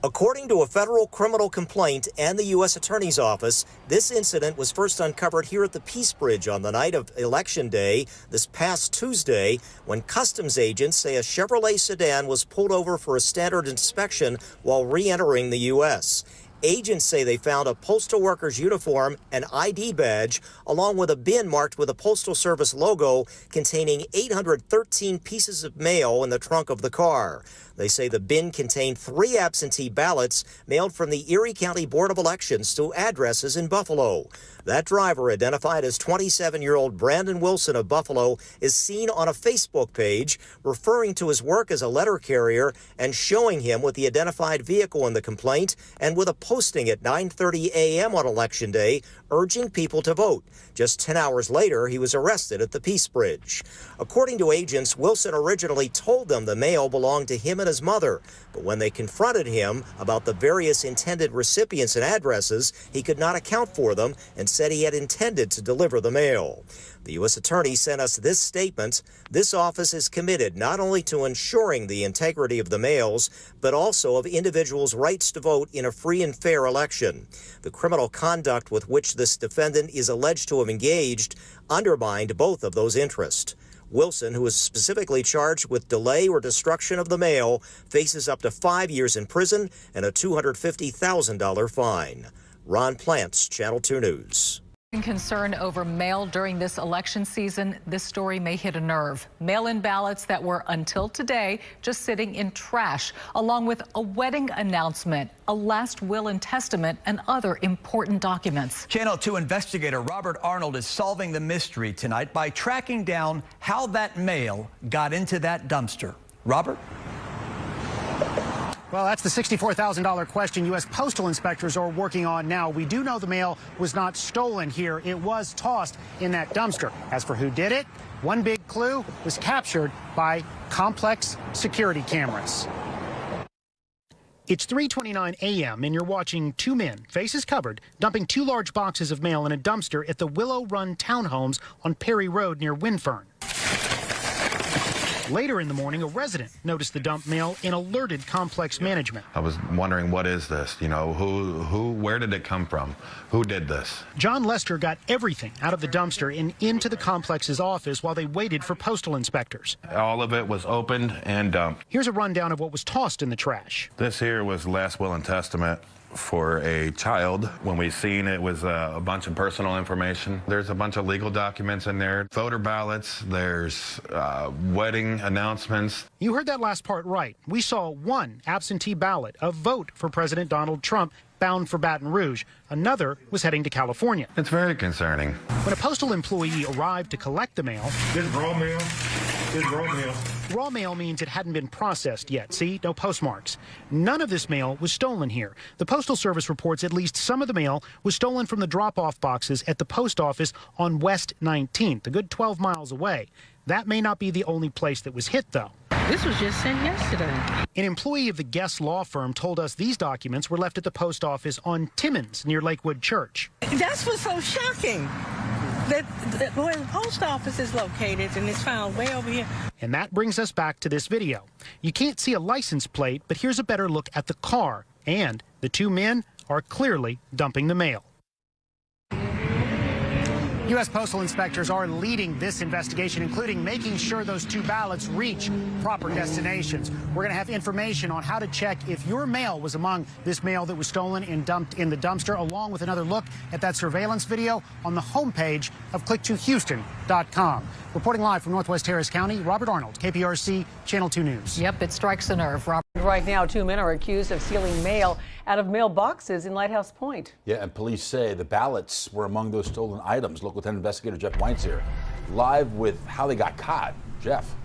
According to a federal criminal complaint and the U.S. Attorney's Office, this incident was first uncovered here at the Peace Bridge on the night of Election Day this past Tuesday, when customs agents say a Chevrolet sedan was pulled over for a standard inspection while re-entering the U.S. Agents say they found a postal worker's uniform and ID badge, along with a bin marked with a Postal Service logo containing 813 pieces of mail in the trunk of the car. They say the bin contained 3 absentee ballots mailed from the Erie County Board of Elections to addresses in Buffalo. That driver, identified as 27-year-old Brandon Wilson of Buffalo, is seen on a Facebook page referring to his work as a letter carrier and showing him with the identified vehicle in the complaint and with a posting at 9:30 a.m. on Election Day urging people to vote. Just 10 hours later, he was arrested at the Peace Bridge. According to agents, Wilson originally told them the mail belonged to him and his mother, but when they confronted him about the various intended recipients and addresses, he could not account for them and said he had intended to deliver the mail. The U.S. Attorney sent us this statement. This office is committed not only to ensuring the integrity of the mails, but also of individuals' rights to vote in a free and fair election. The criminal conduct with which this defendant is alleged to have engaged undermined both of those interests. Wilson, who is specifically charged with delay or destruction of the mail, faces up to 5 years in prison and a $250,000 fine. Ron Plants, Channel 2 News. Concern over mail during this election season, this story may hit a nerve. Mail-in ballots that were, until today, just sitting in trash, along with a wedding announcement, a last will and testament, and other important documents. Channel 2 investigator Robert Arnold is solving the mystery tonight by tracking down how that mail got into that dumpster. Robert? Well, that's the $64,000 question U.S. postal inspectors are working on now. We do know the mail was not stolen here. It was tossed in that dumpster. As for who did it, one big clue was captured by complex security cameras. It's 3:29 a.m. and you're watching 2 men, faces covered, dumping 2 large boxes of mail in a dumpster at the Willow Run townhomes on Perry Road near Winfern. Later in the morning, a resident noticed the dumped mail and alerted complex management. I was wondering, what is this? You know, where did it come from? Who did this? John Lester got everything out of the dumpster and into the complex's office while they waited for postal inspectors. All of it was opened and dumped. Here's a rundown of what was tossed in the trash. This here was last will and testament. for a child. When we seen it was a bunch of personal information. There's a bunch of legal documents in there, voter ballots, there's wedding announcements. You heard that last part right. We saw one absentee ballot, a vote for President Donald Trump, bound for Baton Rouge. Another was heading to California. It's very concerning. When a postal employee arrived to collect the mail, This is raw mail. It's raw mail. Raw mail means it hadn't been processed yet. See, no postmarks. None of this mail was stolen here. The Postal Service reports at least some of the mail was stolen from the drop-off boxes at the post office on West 19th, a good 12 miles away. That may not be the only place that was hit, though. This was just sent yesterday. An employee of the Guest law firm told us these documents were left at the post office on Timmons near Lakewood Church. That's what's so shocking. That where the post office is located and it's found way over here. And that brings us back to this video. You can't see a license plate, but here's a better look at the car. And the two men are clearly dumping the mail. U.S. postal inspectors are leading this investigation, including making sure those two ballots reach proper destinations. We're going to have information on how to check if your mail was among this mail that was stolen and dumped in the dumpster, along with another look at that surveillance video on the homepage of click2houston.com. Reporting live from Northwest Harris County, Robert Arnold, KPRC, Channel 2 News. Yep, it strikes a nerve, Robert. Right now, two men are accused of stealing mail out of mailboxes in Lighthouse Point. Yeah, and police say the ballots were among those stolen items. Local 10 investigator Jeff Weintz here, live with how they got caught. Jeff.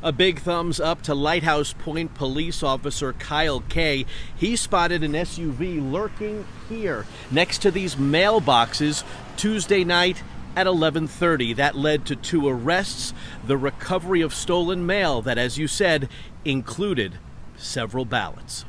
A big thumbs up to Lighthouse Point police officer Kyle Kay. He spotted an SUV lurking here next to these mailboxes Tuesday night at 11:30. That led to two arrests, the recovery of stolen mail that, as you said, included several ballots.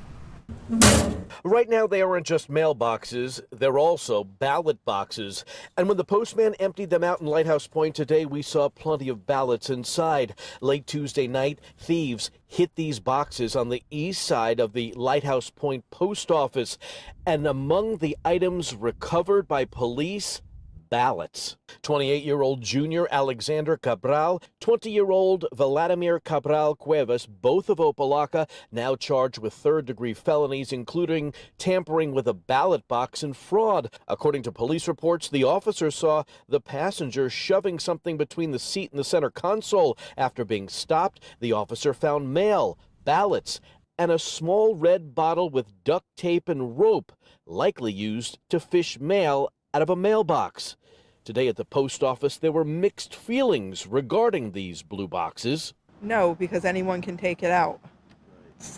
Right now, they aren't just mailboxes, they're also ballot boxes. And when the postman emptied them out in Lighthouse Point today, we saw plenty of ballots inside. Late Tuesday night, thieves hit these boxes on the east side of the Lighthouse Point post office. And among the items recovered by police, ballots. 28-year-old Junior Alexander Cabral, 20-year-old Vladimir Cabral Cuevas, both of Opalaca, now charged with third-degree felonies, including tampering with a ballot box and fraud. According to police reports, the officer saw the passenger shoving something between the seat and the center console. After being stopped, the officer found mail, ballots, and a small red bottle with duct tape and rope, likely used to fish mail out of a mailbox. Today at the post office, there were mixed feelings regarding these blue boxes. No, because anyone can take it out.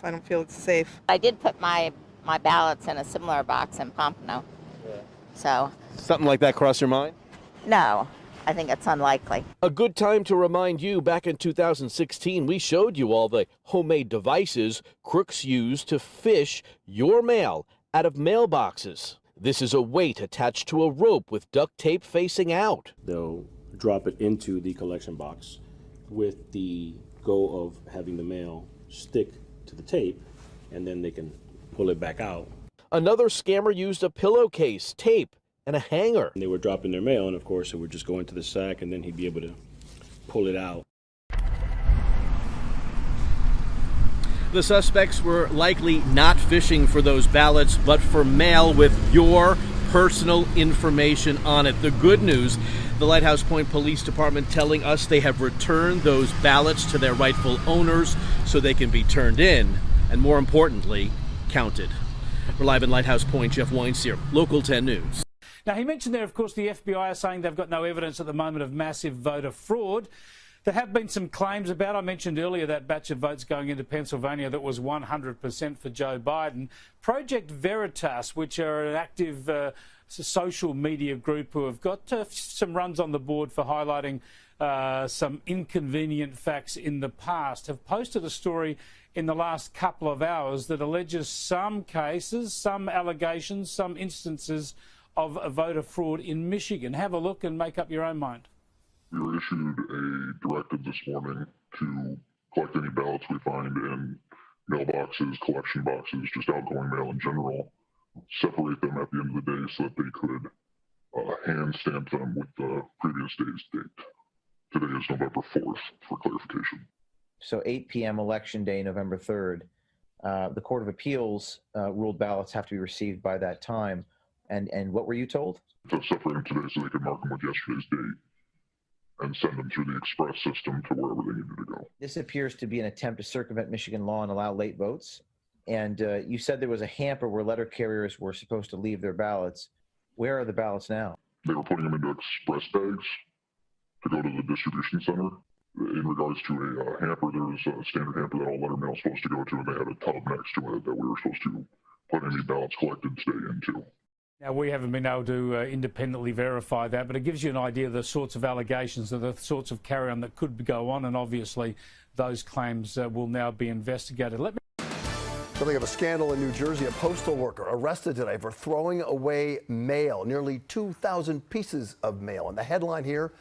I don't feel it's safe. I did put my ballots in a similar box in Pompano. Yeah. So. Something like that cross your mind? No, I think it's unlikely. A good time to remind you, back in 2016, we showed you all the homemade devices crooks use to fish your mail out of mailboxes. This is a weight attached to a rope with duct tape facing out. They'll drop it into the collection box with the goal of having the mail stick to the tape, and then they can pull it back out. Another scammer used a pillowcase, tape, and a hanger. And they were dropping their mail, and of course it would just go into the sack, and then he'd be able to pull it out. The suspects were likely not fishing for those ballots, but for mail with your personal information on it. The good news, the Lighthouse Point Police Department telling us they have returned those ballots to their rightful owners so they can be turned in and, more importantly, counted. We're live in Lighthouse Point. Jeff Weintz here, Local 10 News. Now, he mentioned there, of course, the FBI are saying they've got no evidence at the moment of massive voter fraud. There have been some claims about, I mentioned earlier, that batch of votes going into Pennsylvania that was 100% for Joe Biden. Project Veritas, which are an active social media group who have got some runs on the board for highlighting some inconvenient facts in the past, have posted a story in the last couple of hours that alleges some cases, some allegations, some instances of voter fraud in Michigan. Have a look and make up your own mind. We were issued a directive this morning to collect any ballots we find in mailboxes, collection boxes, just outgoing mail in general, separate them at the end of the day so that they could hand stamp them with the previous day's date. Today is November 4th, for clarification. So 8 p.m. Election Day, November 3rd, The Court of Appeals ruled ballots have to be received by that time. And what were you told? To separate them today so they could mark them with yesterday's date and send them through the express system to wherever they needed to go. This appears to be an attempt to circumvent Michigan law and allow late votes. And you said there was a hamper where letter carriers were supposed to leave their ballots. Where are the ballots now? They were putting them into express bags to go to the distribution center. In regards to a hamper, there's a standard hamper that all letter mail is supposed to go to, and they had a tub next to it that we were supposed to put any ballots collected today into. Now, we haven't been able to independently verify that, but it gives you an idea of the sorts of allegations, of the sorts of carry-on that could go on, and obviously those claims will now be investigated. Something of a scandal in New Jersey. A postal worker arrested today for throwing away mail, nearly 2,000 pieces of mail. And the headline here,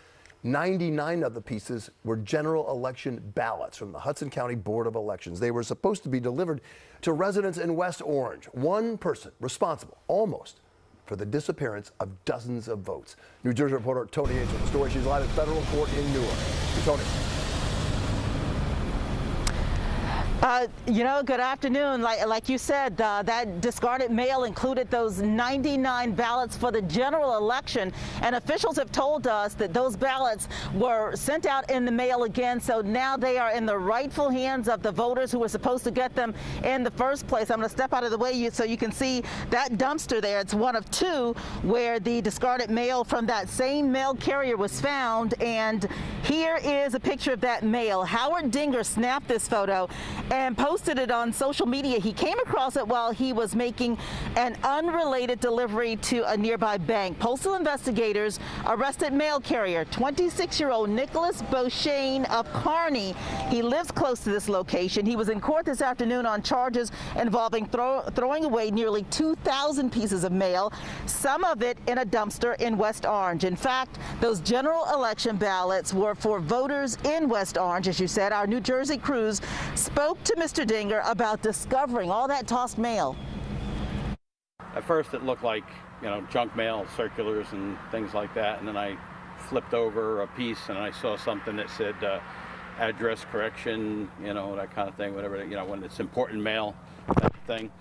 99 of the pieces were general election ballots from the Hudson County Board of Elections. They were supposed to be delivered to residents in West Orange. One person responsible, almost, for the disappearance of dozens of votes. New Jersey reporter Tony Yates with the story. She's live at federal court in Newark. Tony. Good afternoon. Like you said, that discarded mail included those 99 ballots for the general election, and officials have told us that those ballots were sent out in the mail again, so now they are in the rightful hands of the voters who were supposed to get them in the first place. I'm going to step out of the way so you can see that dumpster there. It's one of two where the discarded mail from that same mail carrier was found, and here is a picture of that mail. Howard Dinger snapped this photo and posted it on social media. He came across it while he was making an unrelated delivery to a nearby bank. Postal investigators arrested mail carrier 26-year-old Nicholas Beauchesne of Kearney. He lives close to this location. He was in court this afternoon on charges involving throwing away nearly 2,000 pieces of mail, some of it in a dumpster in West Orange. In fact, those general election ballots were for voters in West Orange. As you said, our New Jersey crews spoke to Mr. Dinger about discovering all that tossed mail. At first it looked like, junk mail, circulars and things like that, and then I flipped over a piece and I saw something that said address correction, that kind of thing, whatever, when it's important mail, that thing.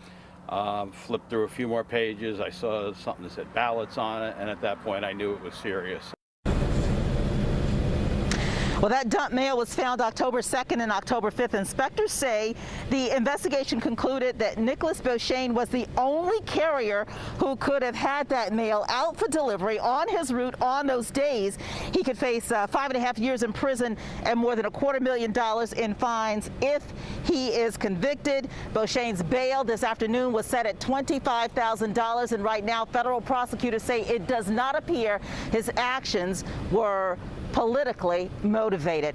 Flipped through a few more pages, I saw something that said ballots on it, and at that point I knew it was serious. Well, that dump mail was found October 2nd and October 5th. Inspectors say the investigation concluded that Nicholas Beauchesne was the only carrier who could have had that mail out for delivery on his route on those days. He could face 5.5 years in prison and more than $250,000 in fines if he is convicted. Beauchesne's bail this afternoon was set at $25,000, and right now federal prosecutors say it does not appear his actions were politically motivated.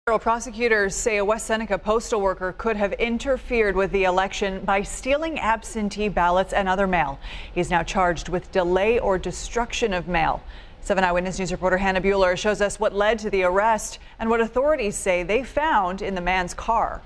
Federal prosecutors say a West Seneca postal worker could have interfered with the election by stealing absentee ballots and other mail. He's now charged with delay or destruction of mail. 7 Eyewitness News reporter Hannah Bueller shows us what led to the arrest and what authorities say they found in the man's car.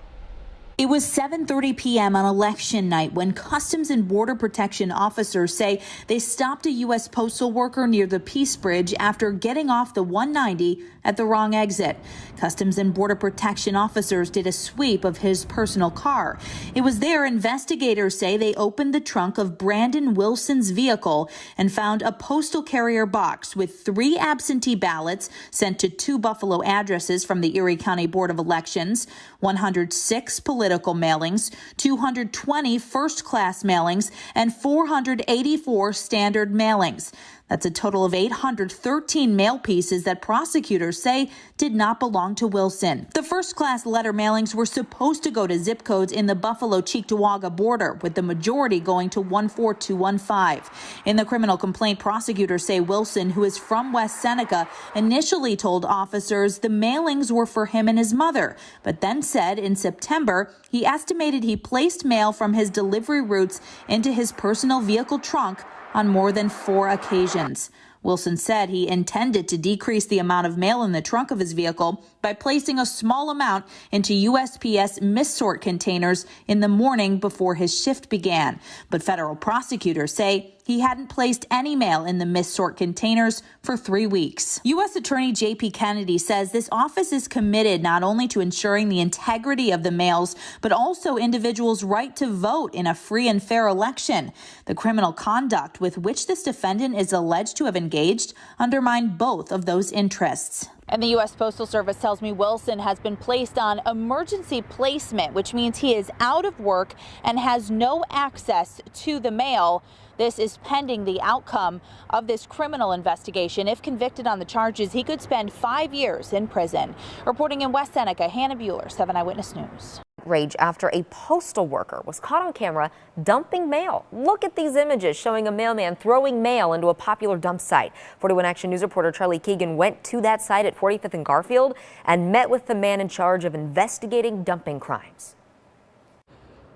It was 7:30 p.m. on election night when Customs and Border Protection officers say they stopped a U.S. postal worker near the Peace Bridge after getting off the 190 at the wrong exit. Customs and Border Protection officers did a sweep of his personal car. It was there investigators say they opened the trunk of Brandon Wilson's vehicle and found a postal carrier box with 3 absentee ballots sent to 2 Buffalo addresses from the Erie County Board of Elections, 106 political mailings, 220 first-class mailings, and 484 standard mailings. That's a total of 813 mail pieces that prosecutors say did not belong to Wilson. The first-class letter mailings were supposed to go to zip codes in the Buffalo-Cheektowaga border, with the majority going to 14215. In the criminal complaint, prosecutors say Wilson, who is from West Seneca, initially told officers the mailings were for him and his mother, but then said in September he estimated he placed mail from his delivery routes into his personal vehicle trunk on more than 4 occasions. Wilson said he intended to decrease the amount of mail in the trunk of his vehicle by placing a small amount into USPS missort containers in the morning before his shift began. But federal prosecutors say he hadn't placed any mail in the missort containers for 3 weeks. U.S. Attorney J.P. Kennedy says this office is committed not only to ensuring the integrity of the mails, but also individuals' right to vote in a free and fair election. The criminal conduct with which this defendant is alleged to have engaged undermine both of those interests. And the U.S. Postal Service tells me Wilson has been placed on emergency placement, which means he is out of work and has no access to the mail. This is pending the outcome of this criminal investigation. If convicted on the charges, he could spend 5 years in prison. Reporting in West Seneca, Hannah Bueller, 7 Eyewitness News. Rage after a postal worker was caught on camera dumping mail. Look at these images showing a mailman throwing mail into a popular dump site. 41 Action News reporter Charlie Keegan went to that site at 45th and Garfield and met with the man in charge of investigating dumping crimes.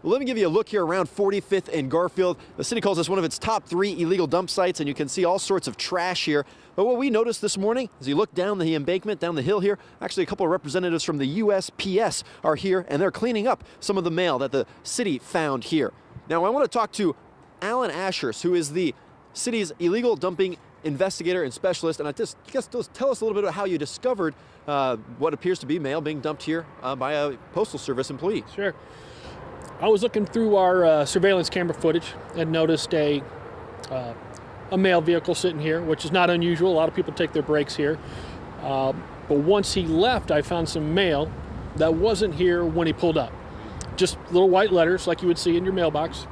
Well, let me give you a look here around 45th and Garfield. The city calls this one of its top 3 illegal dump sites, and you can see all sorts of trash here. But what we noticed this morning, as you look down the embankment, down the hill here, actually a couple of representatives from the USPS are here, and they're cleaning up some of the mail that the city found here. Now, I want to talk to Alan Ashers, who is the city's illegal dumping investigator and specialist. And I just tell us a little bit about how you discovered what appears to be mail being dumped here by a Postal Service employee. Sure. I was looking through our surveillance camera footage and noticed a mail vehicle sitting here, which is not unusual. A lot of people take their breaks here. But once he left, I found some mail that wasn't here when he pulled up. Just little white letters like you would see in your mailbox.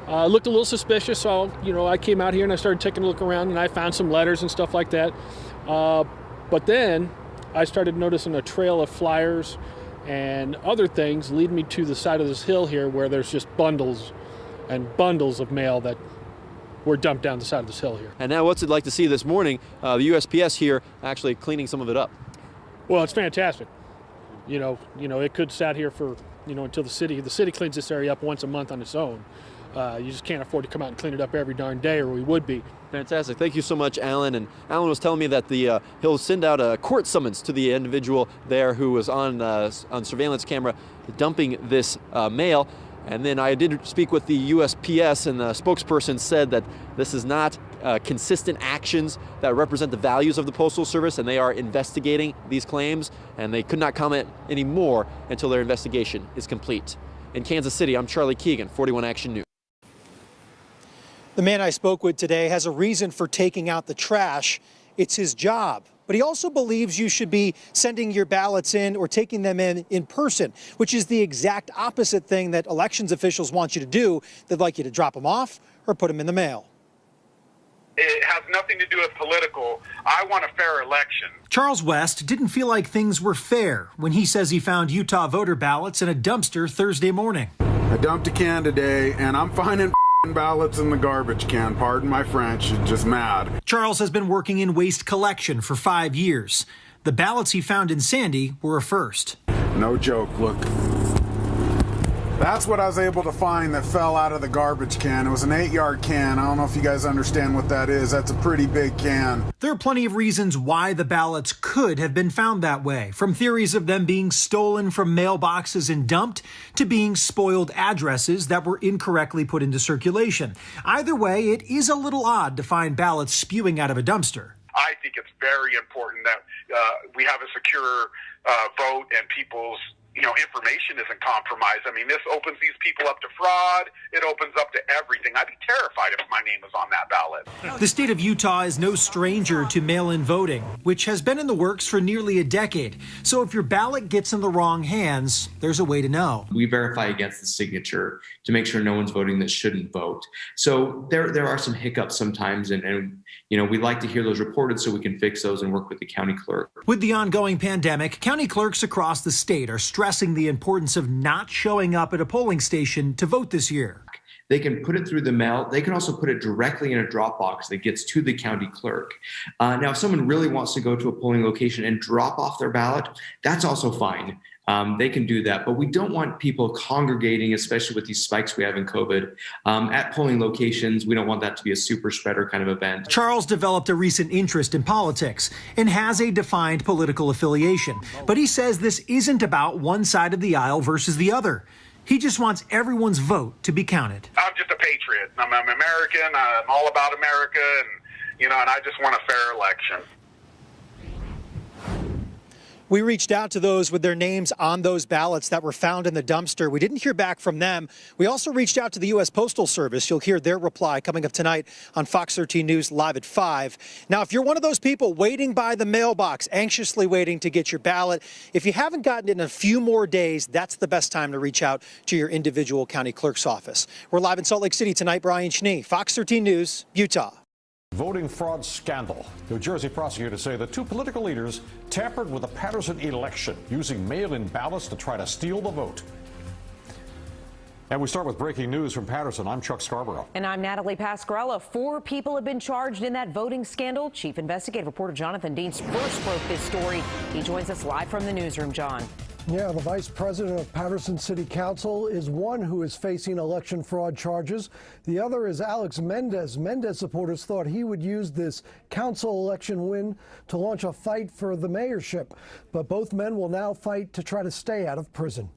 Looked a little suspicious, so I came out here and I started taking a look around, and I found some letters and stuff like that. But then I started noticing a trail of flyers and other things lead me to the side of this hill here where there's just bundles and bundles of mail that were dumped down the side of this hill here. And now what's it like to see this morning, the USPS here actually cleaning some of it up? Well, it's fantastic. It could sat here for, until the city cleans this area up once a month on its own. You just can't afford to come out and clean it up every darn day, or we would be. Fantastic. Thank you so much, Alan. And Alan was telling me that he'll send out a court summons to the individual there who was on surveillance camera dumping this mail. And then I did speak with the USPS, and the spokesperson said that this is not consistent actions that represent the values of the Postal Service, and they are investigating these claims, and they could not comment any more until their investigation is complete. In Kansas City, I'm Charlie Keegan, 41 Action News. The man I spoke with today has a reason for taking out the trash. It's his job. But he also believes you should be sending your ballots in or taking them in person, which is the exact opposite thing that elections officials want you to do. They'd like you to drop them off or put them in the mail. It has nothing to do with political. I want a fair election. Charles West didn't feel like things were fair when he says he found Utah voter ballots in a dumpster Thursday morning. I dumped a can today, and I'm finding ballots in the garbage can. Pardon my French, just mad. Charles has been working in waste collection for 5 years. The ballots he found in Sandy were a first. No joke, look. That's what I was able to find that fell out of the garbage can. It was an 8-yard can. I don't know if you guys understand what that is. That's a pretty big can. There are plenty of reasons why the ballots could have been found that way, from theories of them being stolen from mailboxes and dumped to being spoiled addresses that were incorrectly put into circulation. Either way, it is a little odd to find ballots spewing out of a dumpster. I think it's very important that we have a secure vote and people's information isn't compromised. I mean, this opens these people up to fraud. It opens up to everything. I'd be terrified if my name was on that ballot. The state of Utah is no stranger to mail-in voting, which has been in the works for nearly a decade. So if your ballot gets in the wrong hands, there's a way to know. We verify against the signature to make sure no one's voting that shouldn't vote. So there are some hiccups sometimes, and we like to hear those reported so we can fix those and work with the county clerk. With the ongoing pandemic, county clerks across the state are stressing the importance of not showing up at a polling station to vote this year. They can put it through the mail. They can also put it directly in a drop box that gets to the county clerk. Now, if someone really wants to go to a polling location and drop off their ballot, that's also fine. They can do that, but we don't want people congregating, especially with these spikes we have in COVID, at polling locations. We don't want that to be a super spreader kind of event. Charles developed a recent interest in politics and has a defined political affiliation, but he says this isn't about one side of the aisle versus the other. He just wants everyone's vote to be counted. I'm just a patriot. I'm American. I'm all about America, and I just want a fair election. We reached out to those with their names on those ballots that were found in the dumpster. We didn't hear back from them. We also reached out to the U.S. Postal Service. You'll hear their reply coming up tonight on Fox 13 News Live at 5. Now, if you're one of those people waiting by the mailbox, anxiously waiting to get your ballot, if you haven't gotten it in a few more days, that's the best time to reach out to your individual county clerk's office. We're live in Salt Lake City tonight. Brian Schnee, Fox 13 News, Utah. Voting fraud scandal. New Jersey prosecutors say the two political leaders tampered with the Patterson election using mail-in ballots to try to steal the vote. And we start with breaking news from Patterson. I'm Chuck Scarborough. And I'm Natalie Pascarella. 4 people have been charged in that voting scandal. Chief investigative reporter Jonathan Deans first broke this story. He joins us live from the newsroom. John. Yeah, the vice president of Patterson City Council is one who is facing election fraud charges. The other is Alex Mendez. Mendez supporters thought he would use this council election win to launch a fight for the mayorship. But both men will now fight to try to stay out of prison.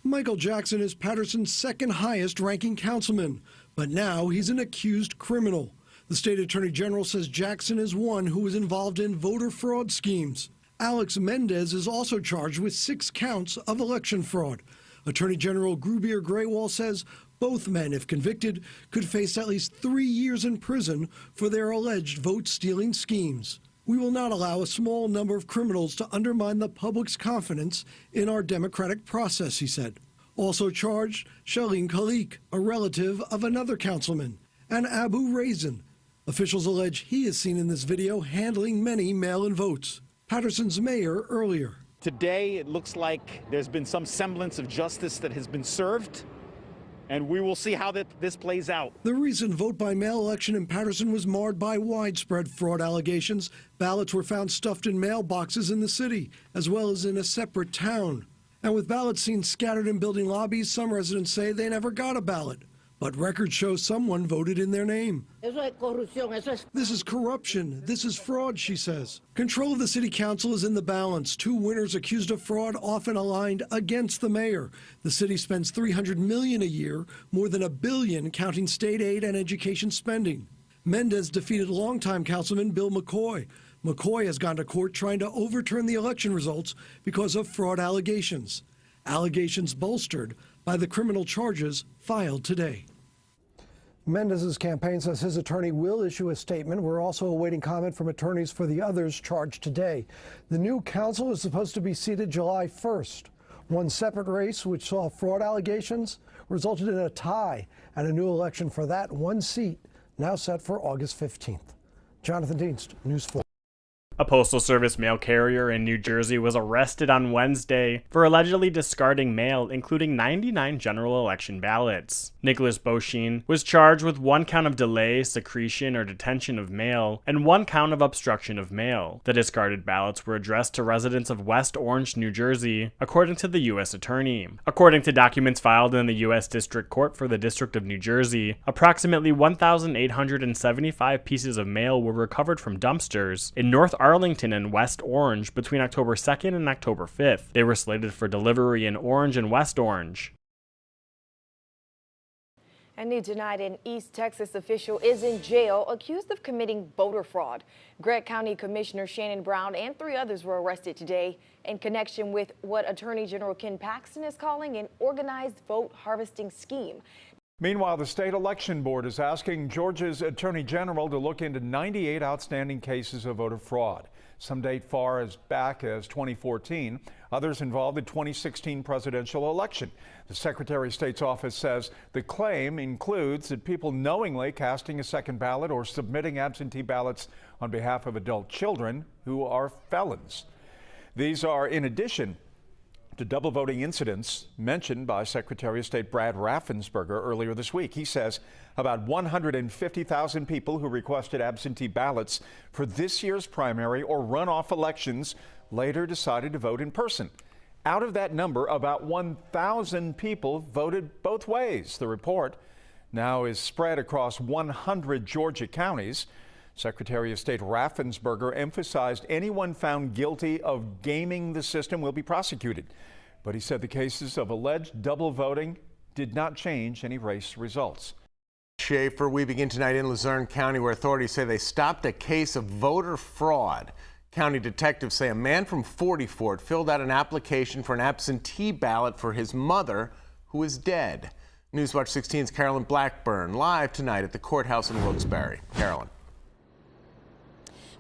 Michael Jackson is Patterson's second highest ranking councilman, but now he's an accused criminal. The state attorney general says Jackson is one who was involved in voter fraud schemes. Alex Mendez is also charged with 6 counts of election fraud. Attorney General Grubier Graywall says both men, if convicted, could face at least 3 years in prison for their alleged vote-stealing schemes. We will not allow a small number of criminals to undermine the public's confidence in our democratic process, he said. Also charged, Shaleen Khalik, a relative of another councilman, and Abu Raisin. Officials allege he is seen in this video handling many mail-in votes. Patterson's mayor earlier. Today, it looks like there's been some semblance of justice that has been served, and we will see how this plays out. The recent vote-by-mail election in Patterson was marred by widespread fraud allegations. Ballots were found stuffed in mailboxes in the city, as well as in a separate town. And with ballots seen scattered in building lobbies, some residents say they never got a ballot. But records show someone voted in their name. This is corruption. This is fraud, she says. Control of the city council is in the balance. 2 winners accused of fraud often aligned against the mayor. The city spends $300 million a year, more than $1 billion counting state aid and education spending. Mendez defeated longtime councilman Bill McCoy. McCoy has gone to court trying to overturn the election results because of fraud allegations. Allegations bolstered by the criminal charges filed today. Mendez's campaign says his attorney will issue a statement. We're also awaiting comment from attorneys for the others charged today. The new council is supposed to be seated July 1st. One separate race, which saw fraud allegations, resulted in a tie and a new election for that one seat, now set for August 15th. Jonathan Deans, News 4. A Postal Service mail carrier in New Jersey was arrested on Wednesday for allegedly discarding mail, including 99 general election ballots. Nicholas Bosheen was charged with 1 count of delay, secretion, or detention of mail, and 1 count of obstruction of mail. The discarded ballots were addressed to residents of West Orange, New Jersey, according to the U.S. Attorney. According to documents filed in the U.S. District Court for the District of New Jersey, approximately 1,875 pieces of mail were recovered from dumpsters in North Arlington and West Orange between October 2nd and October 5th. They were slated for delivery in Orange and West Orange. And new tonight, an East Texas official is in jail accused of committing voter fraud. Gregg County Commissioner Shannon Brown and 3 others were arrested today in connection with what Attorney General Ken Paxton is calling an organized vote harvesting scheme. Meanwhile, the state election board is asking Georgia's Attorney General to look into 98 outstanding cases of voter fraud. Some date far as back as 2014, others involved the 2016 presidential election. The Secretary of State's office says the claim includes that people knowingly casting a second ballot or submitting absentee ballots on behalf of adult children who are felons. These are in addition to double voting incidents mentioned by Secretary of State Brad Raffensperger earlier this week. He says about 150,000 people who requested absentee ballots for this year's primary or runoff elections later decided to vote in person. Out of that number, about 1,000 people voted both ways. The report now is spread across 100 Georgia counties. Secretary of State Raffensperger emphasized anyone found guilty of gaming the system will be prosecuted. But he said the cases of alleged double voting did not change any race results. Schaefer, we begin tonight in Luzerne County, where authorities say they stopped a case of voter fraud. County detectives say a man from 40 Fort filled out an application for an absentee ballot for his mother, who is dead. Newswatch 16's Carolyn Blackburn live tonight at the courthouse in Wilkes-Barre. Carolyn.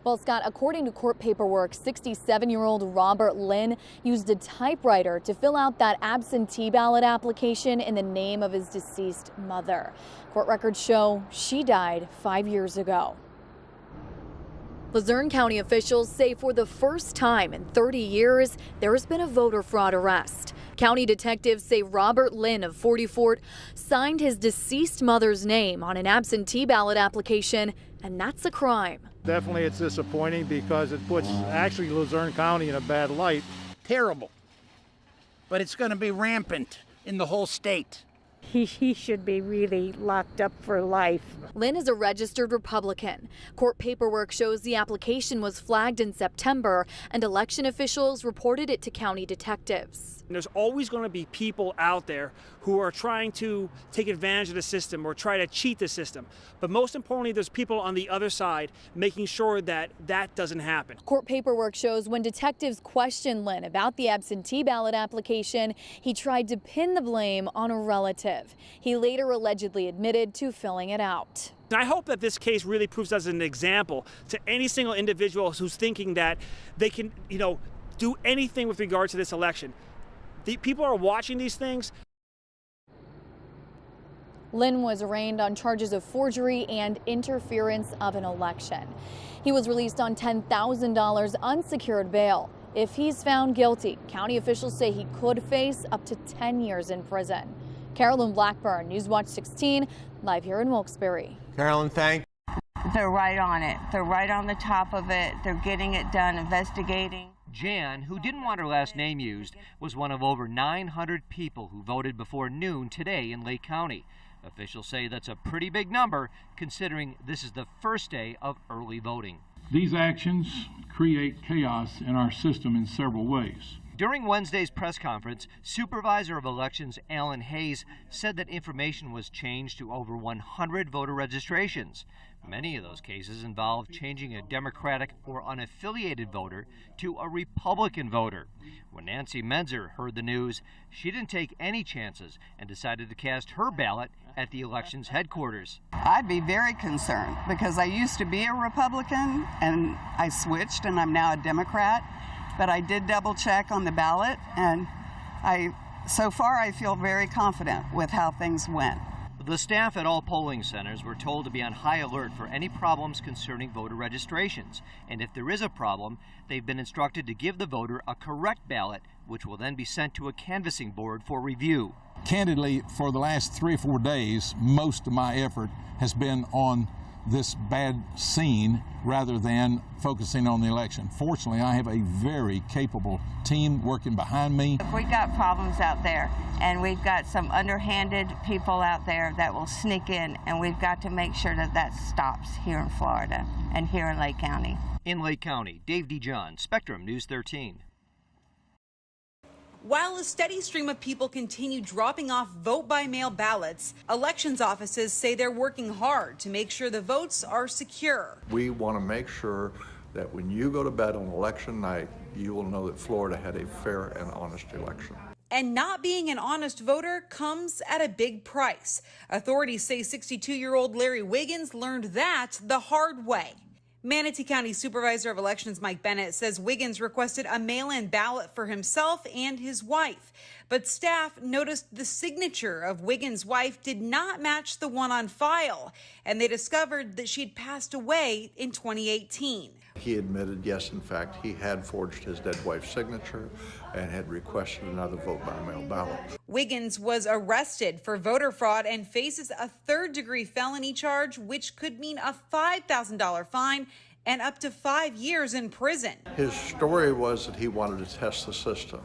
Well, Scott, according to court paperwork, 67-year-old Robert Lynn used a typewriter to fill out that absentee ballot application in the name of his deceased mother. Court records show she died 5 years ago. Luzerne County officials say for the first time in 30 years, there has been a voter fraud arrest. County detectives say Robert Lynn of 40 Fort signed his deceased mother's name on an absentee ballot application, and that's a crime. Definitely it's disappointing because it puts actually Luzerne County in a bad light. Terrible. But it's going to be rampant in the whole state. He should be really locked up for life. Lynn is a registered Republican. Court paperwork shows the application was flagged in September, and election officials reported it to county detectives. There's always going to be people out there who are trying to take advantage of the system or try to cheat the system. But most importantly, there's people on the other side making sure that that doesn't happen. Court paperwork shows when detectives questioned Lynn about the absentee ballot application, he tried to pin the blame on a relative. He later allegedly admitted to filling it out. And I hope that this case really proves as an example to any single individual who's thinking that they can, do anything with regard to this election. The people are watching these things. Lynn was arraigned on charges of forgery and interference of an election. He was released on $10,000 unsecured bail. If he's found guilty, county officials say he could face up to 10 years in prison. Carolyn Blackburn, Newswatch 16, live here in Wilkes-Barre. Carolyn, thank you. They're right on it. They're right on the top of it. They're getting it done, investigating. Jan, who didn't want her last name used, was one of over 900 people who voted before noon today in Lake County. Officials say that's a pretty big number, considering this is the first day of early voting. These actions create chaos in our system in several ways. During Wednesday's press conference, Supervisor of Elections Alan Hayes said that information was changed to over 100 voter registrations. Many of those cases involved changing a Democratic or unaffiliated voter to a Republican voter. When Nancy Menzer heard the news, she didn't take any chances and decided to cast her ballot at the election's headquarters. I'd be very concerned because I used to be a Republican and I switched and I'm now a Democrat, but I did double check on the ballot and so far I feel very confident with how things went. The staff at all polling centers were told to be on high alert for any problems concerning voter registrations. And if there is a problem, they've been instructed to give the voter a correct ballot, which will then be sent to a canvassing board for review. Candidly, for the last 3 or 4 days, most of my effort has been on this bad scene rather than focusing on the election. Fortunately, I have a very capable team working behind me. We've got problems out there, and we've got some underhanded people out there that will sneak in, and we've got to make sure that that stops here in Florida and here in Lake County. In Lake County, Dave DeJohn, Spectrum News 13. While a steady stream of people continue dropping off vote-by-mail ballots, elections offices say they're working hard to make sure the votes are secure. We want to make sure that when you go to bed on election night, you will know that Florida had a fair and honest election. And not being an honest voter comes at a big price. Authorities say 62-year-old Larry Wiggins learned that the hard way. Manatee County Supervisor of Elections Mike Bennett says Wiggins requested a mail-in ballot for himself and his wife, but staff noticed the signature of Wiggins' wife did not match the one on file, and they discovered that she'd passed away in 2018. He admitted, yes, in fact, he had forged his dead wife's signature and had requested another vote-by-mail ballot. Wiggins was arrested for voter fraud and faces a third-degree felony charge, which could mean a $5,000 fine and up to 5 years in prison. His story was that he wanted to test the system,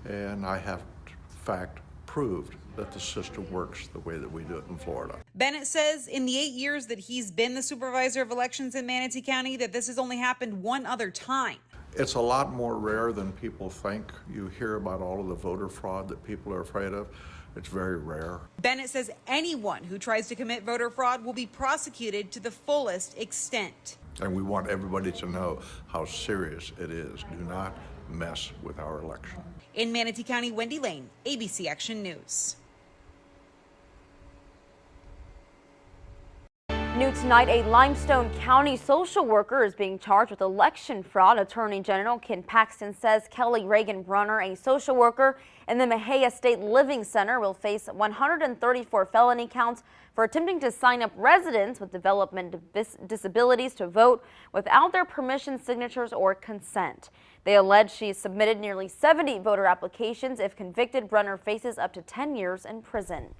and I have, in fact, proved that the system works the way that we do it in Florida. Bennett says in the 8 years that he's been the supervisor of elections in Manatee County that this has only happened one other time. It's a lot more rare than people think. You hear about all of the voter fraud that people are afraid of. It's very rare. Bennett says anyone who tries to commit voter fraud will be prosecuted to the fullest extent. And we want everybody to know how serious it is. Do not mess with our election. In Manatee County, Wendy Lane, ABC Action News. New tonight, a Limestone County social worker is being charged with election fraud. Attorney General Ken Paxton says Kelly Reagan Brunner, a social worker in the Mejia State Living Center, will face 134 felony counts for attempting to sign up residents with developmental disabilities to vote without their permission, signatures, or consent. They allege she submitted nearly 70 voter applications. If convicted, Brunner faces up to 10 years in prison.